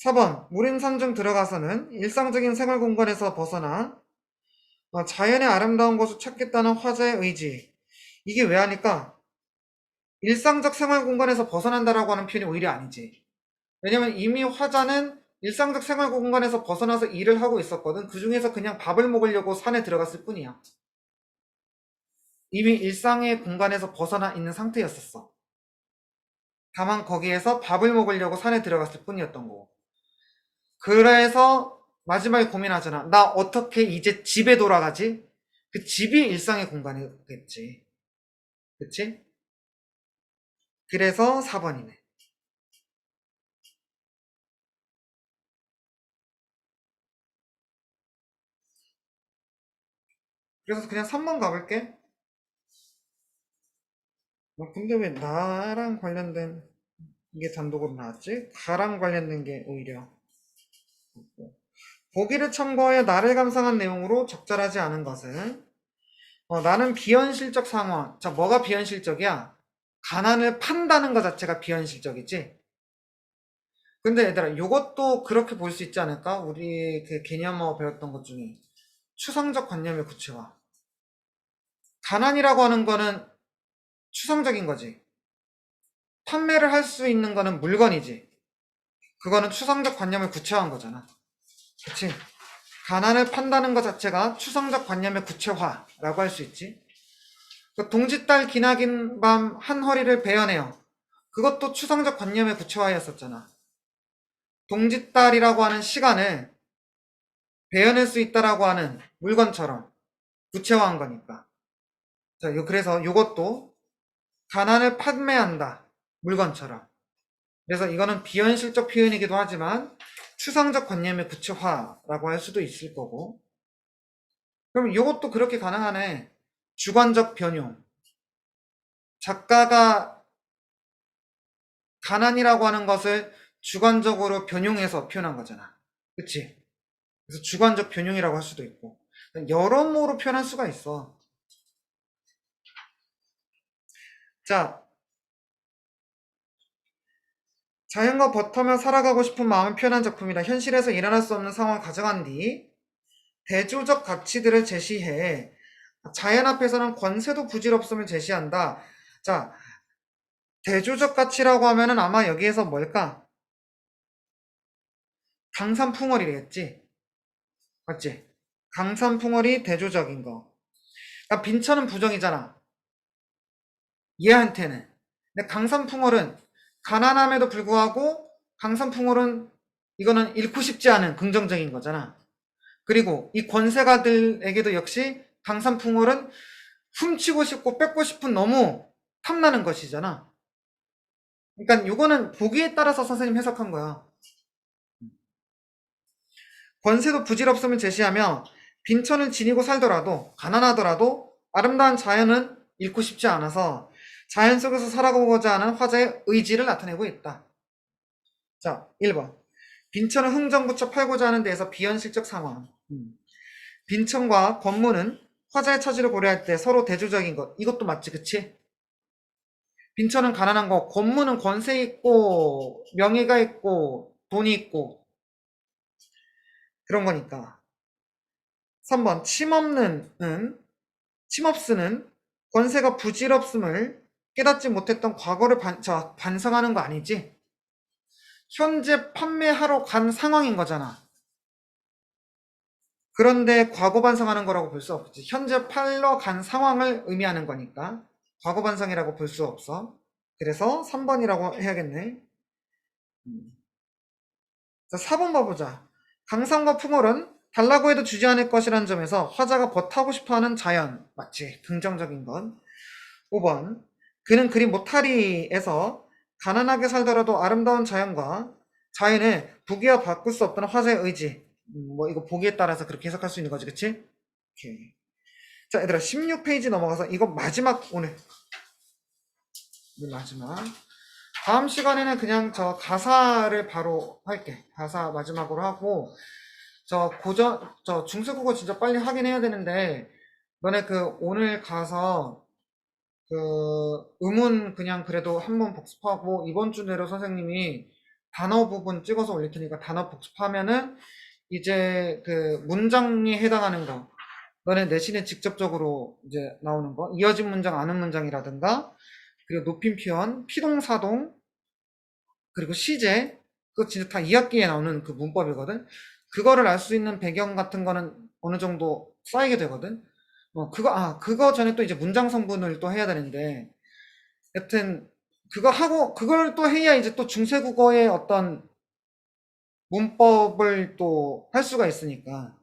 Speaker 1: 4번 무림산 중 들어가서는 일상적인 생활 공간에서 벗어나 자연의 아름다운 것을 찾겠다는 화자의 의지. 이게 왜 하니까 일상적 생활 공간에서 벗어난다라고 하는 표현이 오히려 아니지. 왜냐면 이미 화자는 일상적 생활 공간에서 벗어나서 일을 하고 있었거든. 그 중에서 그냥 밥을 먹으려고 산에 들어갔을 뿐이야. 이미 일상의 공간에서 벗어나 있는 상태였었어. 다만 거기에서 밥을 먹으려고 산에 들어갔을 뿐이었던 거고. 그래서 마지막에 고민하잖아. 나 어떻게 이제 집에 돌아가지? 그 집이 일상의 공간이겠지. 그치? 그래서 4번이네. 그래서 그냥 3번 가볼게. 근데 왜 나랑 관련된 게 단독으로 나왔지? 가랑 관련된 게 오히려. 보기를 참고하여 나를 감상한 내용으로 적절하지 않은 것은 나는 비현실적 상황. 자, 뭐가 비현실적이야? 가난을 판다는 것 자체가 비현실적이지. 근데 얘들아, 이것도 그렇게 볼 수 있지 않을까? 우리 그 개념어 배웠던 것 중에 추상적 관념의 구체화. 가난이라고 하는 거는 추상적인 거지. 판매를 할 수 있는 거는 물건이지. 그거는 추상적 관념을 구체화한 거잖아. 그치? 가난을 판다는 것 자체가 추상적 관념의 구체화라고 할 수 있지. 그 동짓달 기나긴 밤 한 허리를 베어내요. 그것도 추상적 관념의 구체화였었잖아. 동짓달이라고 하는 시간을 베어낼 수 있다라고 하는 물건처럼 구체화한 거니까. 자, 그래서 이것도 가난을 판매한다. 물건처럼. 그래서 이거는 비현실적 표현이기도 하지만 추상적 관념의 구체화라고 할 수도 있을 거고. 그럼 이것도 그렇게 가능하네. 주관적 변용. 작가가 가난이라고 하는 것을 주관적으로 변용해서 표현한 거잖아. 그치? 그래서 주관적 변용이라고 할 수도 있고. 여러모로 표현할 수가 있어. 자, 자연과 버터며 살아가고 싶은 마음을 표현한 작품이다. 현실에서 일어날 수 없는 상황을 가정한 뒤 대조적 가치들을 제시해 자연 앞에서는 권세도 부질없음을 제시한다. 자, 대조적 가치라고 하면은 아마 여기에서 뭘까? 강산풍월이겠지? 맞지? 강산풍월이 대조적인 거. 그러니까 빈천은 부정이잖아. 얘한테는. 근데 강산풍월은 가난함에도 불구하고 강산풍월은 이거는 잃고 싶지 않은 긍정적인 거잖아. 그리고 이 권세가들에게도 역시 강산풍월은 훔치고 싶고 뺏고 싶은 너무 탐나는 것이잖아. 그러니까 이거는 보기에 따라서 선생님 해석한 거야. 권세도 부질없음을 제시하며 빈천을 지니고 살더라도 가난하더라도 아름다운 자연은 잃고 싶지 않아서 자연 속에서 살아가고자 하는 화자의 의지를 나타내고 있다. 자, 1번. 빈천을 흥정붙여 팔고자 하는 데에서 비현실적 상황. 빈천과 권무는 화자의 처지를 고려할 때 서로 대조적인 것. 이것도 맞지, 그치? 빈천은 가난한 거, 권무는 권세 있고 명예가 있고 돈이 있고 그런 거니까. 3번. 침없스는 권세가 부질없음을 깨닫지 못했던 과거를 반성하는 거 아니지? 현재 판매하러 간 상황인 거잖아. 그런데 과거 반성하는 거라고 볼 수 없지. 현재 팔러 간 상황을 의미하는 거니까 과거 반성이라고 볼 수 없어. 그래서 3번이라고 해야겠네. 자, 4번 봐보자. 강산과 풍월은 달라고 해도 주지 않을 것이라는 점에서 화자가 버타고 싶어하는 자연. 맞지? 긍정적인 건. 5번. 그는 그리 못하리에서 가난하게 살더라도 아름다운 자연과 자연을 부귀와 바꿀 수 없다는 화자의 의지. 뭐 이거 보기에 따라서 그렇게 해석할 수 있는 거지, 그치? 오케이. 자, 얘들아 16페이지 넘어가서 이거 마지막 오늘 마지막. 다음 시간에는 그냥 저 가사를 바로 할게. 가사 마지막으로 하고 저 중세국어 진짜 빨리 하긴 해야 되는데 너네 그 오늘 가서 그 의문 그냥 그래도 한번 복습하고 이번 주 내로 선생님이 단어 부분 찍어서 올릴 테니까 단어 복습하면은 이제 그 문장에 해당하는 거 너네 내신에 직접적으로 이제 나오는 거 이어진 문장 아는 문장이라든가 그리고 높임 표현 피동사동 그리고 시제 그거 진짜 다 2학기에 나오는 그 문법이거든. 그거를 알 수 있는 배경 같은 거는 어느 정도 쌓이게 되거든. 그거 전에 또 이제 문장 성분을 또 해야 되는데 여튼 그거 하고 그걸 또 해야 이제 또 중세국어의 어떤 문법을 또 할 수가 있으니까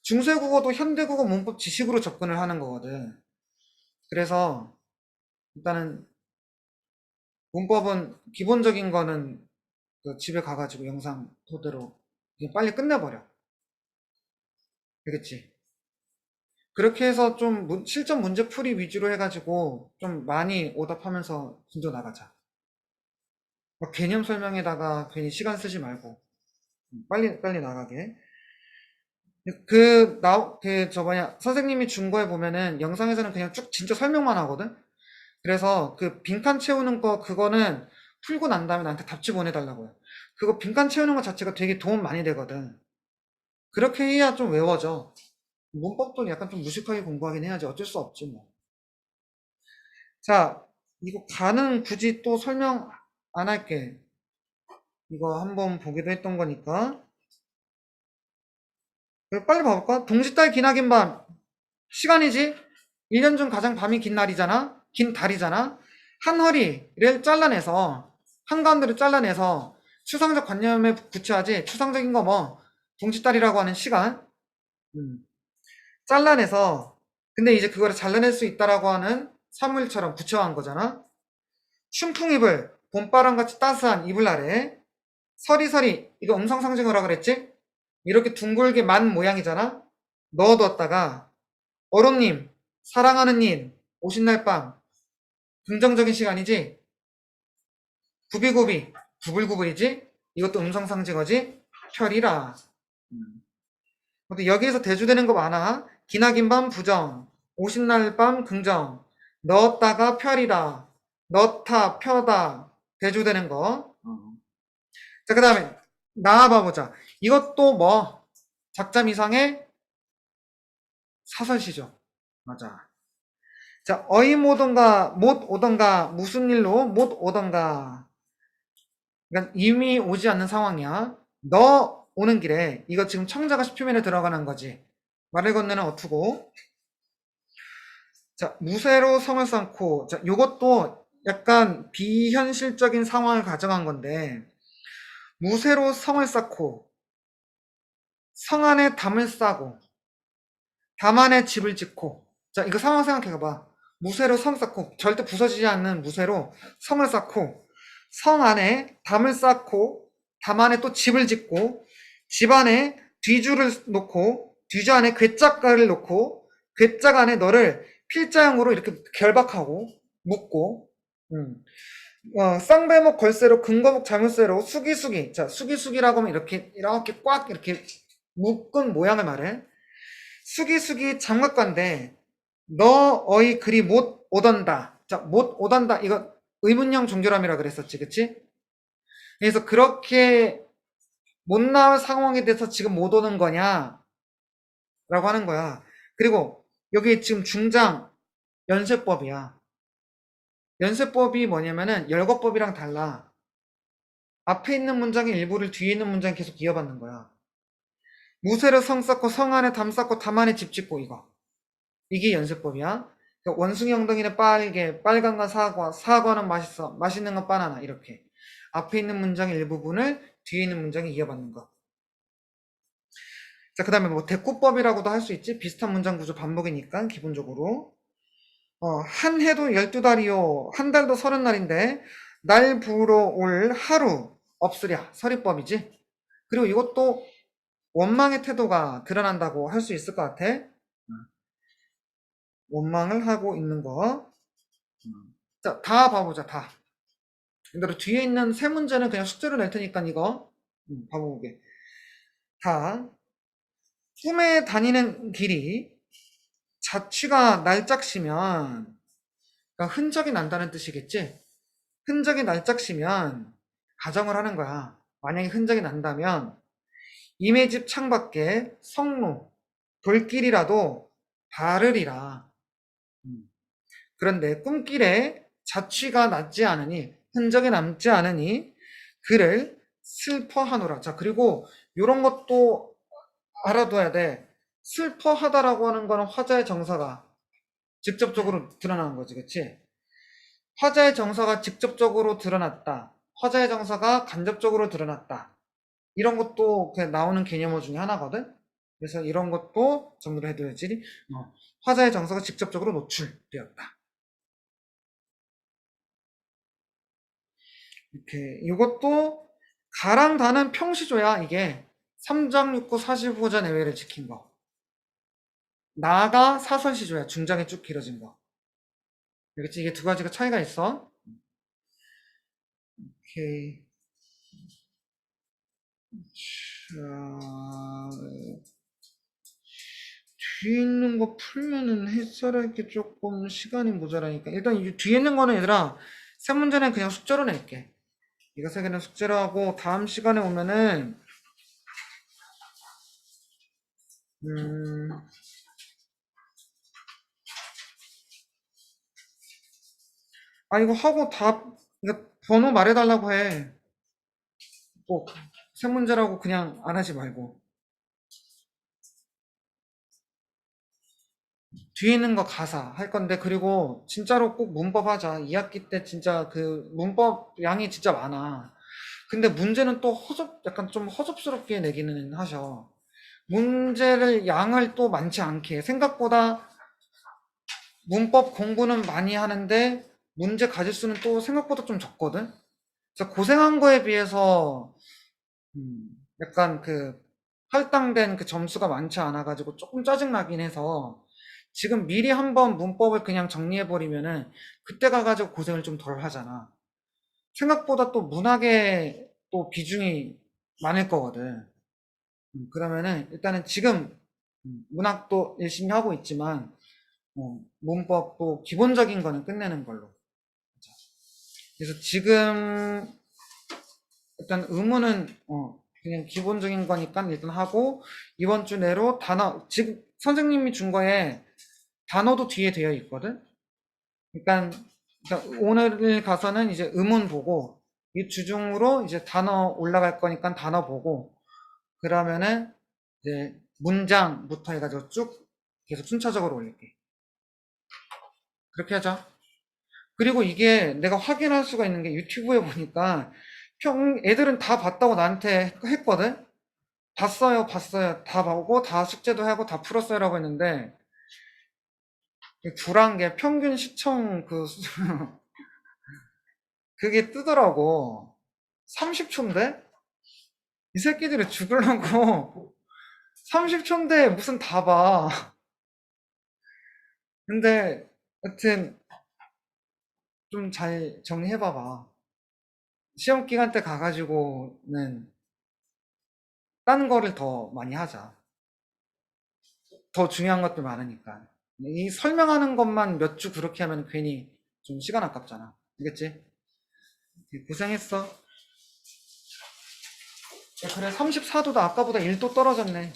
Speaker 1: 중세국어도 현대국어 문법 지식으로 접근을 하는 거거든. 그래서 일단은 문법은 기본적인 거는 그 집에 가가지고 영상 토대로 그냥 빨리 끝내버려. 알겠지? 그렇게 해서 좀 실전 문제 풀이 위주로 해가지고 좀 많이 오답하면서 진도 나가자. 막 개념 설명에다가 괜히 시간 쓰지 말고 빨리 빨리 나가게. 선생님이 준 거에 보면은 영상에서는 그냥 쭉 진짜 설명만 하거든? 그래서 그 빈칸 채우는 거, 그거는 풀고 난 다음에 나한테 답지 보내달라고요. 그거 빈칸 채우는 거 자체가 되게 도움 많이 되거든. 그렇게 해야 좀 외워져. 문법도 약간 좀 무식하게 공부하긴 해야지. 어쩔 수 없지, 뭐. 자, 이거 가는 굳이 또 설명 안 할게. 이거 한번 보기도 했던 거니까. 빨리 봐볼까? 동짓달 기나긴 밤. 시간이지? 1년 중 가장 밤이 긴 날이잖아? 긴 달이잖아? 한 허리를 잘라내서, 한가운데를 잘라내서 추상적 관념에 붙여야지. 추상적인 거 뭐, 동짓달이라고 하는 시간. 잘라내서, 근데 이제 그거를 잘라낼 수 있다라고 하는 사물처럼 붙여한 거잖아? 춘풍이불, 봄바람같이 따스한 이불 아래, 서리서리, 이거 음성상징어라 그랬지? 이렇게 둥글게 만 모양이잖아? 넣어두었다가, 어른님, 사랑하는 님, 오신 날 밤, 긍정적인 시간이지? 구비구비, 구불구불이지? 이것도 음성상징어지? 펴리라. 근데 여기에서 대주되는 거 많아. 기나긴 밤 부정, 오신 날 밤 긍정, 넣었다가 펴리라, 넣다, 펴다, 대주되는 거. 자, 그 다음에 나와봐 보자. 이것도 뭐 작자 미상의 사설시죠. 맞아. 자, 어이 못 오던가 못 오던가 무슨 일로 못 오던가. 그러니까 이미 오지 않는 상황이야. 너 오는 길에 이거 지금 청자가 10표면에 들어가는 거지. 말을 건네는 어투고. 자, 무쇠로 성을 쌓고. 자, 요것도 약간 비현실적인 상황을 가정한 건데, 무쇠로 성을 쌓고 성 안에 담을 싸고 담 안에 집을 짓고. 자, 이거 상황 생각해봐. 무쇠로 성 쌓고, 절대 부서지지 않는 무쇠로 성을 쌓고 성 안에 담을 쌓고 담 안에 또 집을 짓고 집 안에 뒤주를 놓고 뒤주 안에 괴짝가를 놓고 괴짝 안에 너를 필자형으로 이렇게 결박하고 묶고. 쌍배목 걸쇠로 근거목 자물쇠로 수기수기. 자, 수기수기라고 하면 이렇게 꽉 이렇게 묶은 모양을 말해. 수기수기 장갑관데 너 어이 그리 못 오던다. 자, 못 오던다. 이거 의문형 종결함이라 그랬었지, 그치? 그래서 그렇게 못 나올 상황에 대해서 지금 못 오는 거냐? 라고 하는 거야. 그리고 여기 지금 중장 연쇄법이야. 연쇄법이 뭐냐면은 열거법이랑 달라. 앞에 있는 문장의 일부를 뒤에 있는 문장에 계속 이어받는 거야. 무쇠로 성 쌓고 성 안에 담 쌓고 담 안에 집 짓고 이거. 이게 연쇄법이야. 그러니까 원숭이 엉덩이는 빨개, 빨간 건 사과, 사과는 맛있어, 맛있는 건 바나나 이렇게. 앞에 있는 문장의 일부분을 뒤에 있는 문장에 이어받는 거. 자, 그 다음에 뭐 대꾸법이라고도 할 수 있지. 비슷한 문장 구조 반복이니까 기본적으로. 한 해도 12달이요. 한 달도 30날인데 날 부러 올 하루 없으랴. 서리법이지. 그리고 이것도 원망의 태도가 드러난다고 할 수 있을 것 같아. 원망을 하고 있는 거. 자, 다 봐보자, 다. 근데 뒤에 있는 세 문제는 그냥 숙제로 낼 테니까 이거 봐보게. 다. 꿈에 다니는 길이 자취가 날짝시면, 그러니까 흔적이 난다는 뜻이겠지? 흔적이 날짝시면 가정을 하는 거야. 만약에 흔적이 난다면 임의 집 창밖에 성로, 돌길이라도 바르리라. 그런데 꿈길에 자취가 낫지 않으니 흔적이 남지 않으니 그를 슬퍼하노라. 자, 그리고 이런 것도 알아둬야 돼. 슬퍼하다라고 하는 거는 화자의 정사가 직접적으로 드러나는 거지, 그치? 화자의 정사가 직접적으로 드러났다. 화자의 정사가 간접적으로 드러났다. 이런 것도 그냥 나오는 개념어 중에 하나거든? 그래서 이런 것도 정리를 해둬야지. 화자의 정사가 직접적으로 노출되었다. 이렇게. 이것도 가랑 다는 평시조야, 이게. 3장 6구 45자 내외를 지킨 거. 나가 사설시조야, 중장에 쭉 길어진 거. 알겠지? 이게 두 가지가 차이가 있어. 오케이. 자, 뒤에 있는 거 풀면은 해설하기 조금 시간이 모자라니까. 일단 이 뒤에 있는 거는 얘들아, 세 문제는 그냥 숙제로 낼게. 이거 세 개는 숙제로 하고, 다음 시간에 오면은, 이거 하고 이거 번호 말해달라고 해. 꼭. 세 문제라고 그냥 안 하지 말고. 뒤에 있는 거 가사 할 건데, 그리고 진짜로 꼭 문법 하자. 2학기 때 진짜 그 문법 양이 진짜 많아. 근데 문제는 또 약간 좀 허접스럽게 내기는 하셔. 문제를 양을 또 많지 않게. 생각보다 문법 공부는 많이 하는데 문제 가질 수는 또 생각보다 좀 적거든. 그래서 고생한 거에 비해서 약간 그 할당된 그 점수가 많지 않아가지고 조금 짜증나긴 해서 지금 미리 한번 문법을 그냥 정리해버리면은 그때 가가지고 고생을 좀 덜 하잖아. 생각보다 또 문학에 또 비중이 많을 거거든. 그러면은 일단은 지금 문학도 열심히 하고 있지만 문법도 기본적인 거는 끝내는 걸로. 그래서 지금 일단 의무는 그냥 기본적인 거니까 일단 하고, 이번 주 내로 단어, 지금 선생님이 준 거에 단어도 뒤에 되어 있거든. 그러니까 오늘 가서는 이제 의문 보고, 이 주중으로 이제 단어 올라갈 거니까 단어 보고, 그러면은 이제 문장부터 해가지고 쭉 계속 순차적으로 올릴게. 그렇게 하자. 그리고 이게 내가 확인할 수가 있는 게 유튜브에 보니까 애들은 다 봤다고 나한테 했거든? 봤어요, 봤어요. 다 보고 다 숙제도 하고 다 풀었어요라고 했는데, 불안 게 평균 시청 그게 뜨더라고. 30초인데? 이 새끼들이 죽으려고 30초인데 무슨 다 봐. 근데 여튼 좀 잘 정리해봐봐. 시험 기간 때 가가지고는 다른 거를 더 많이 하자. 더 중요한 것들 많으니까. 이 설명하는 것만 몇 주 그렇게 하면 괜히 좀 시간 아깝잖아. 알겠지? 고생했어. 그래, 34도도 아까보다 1도 떨어졌네.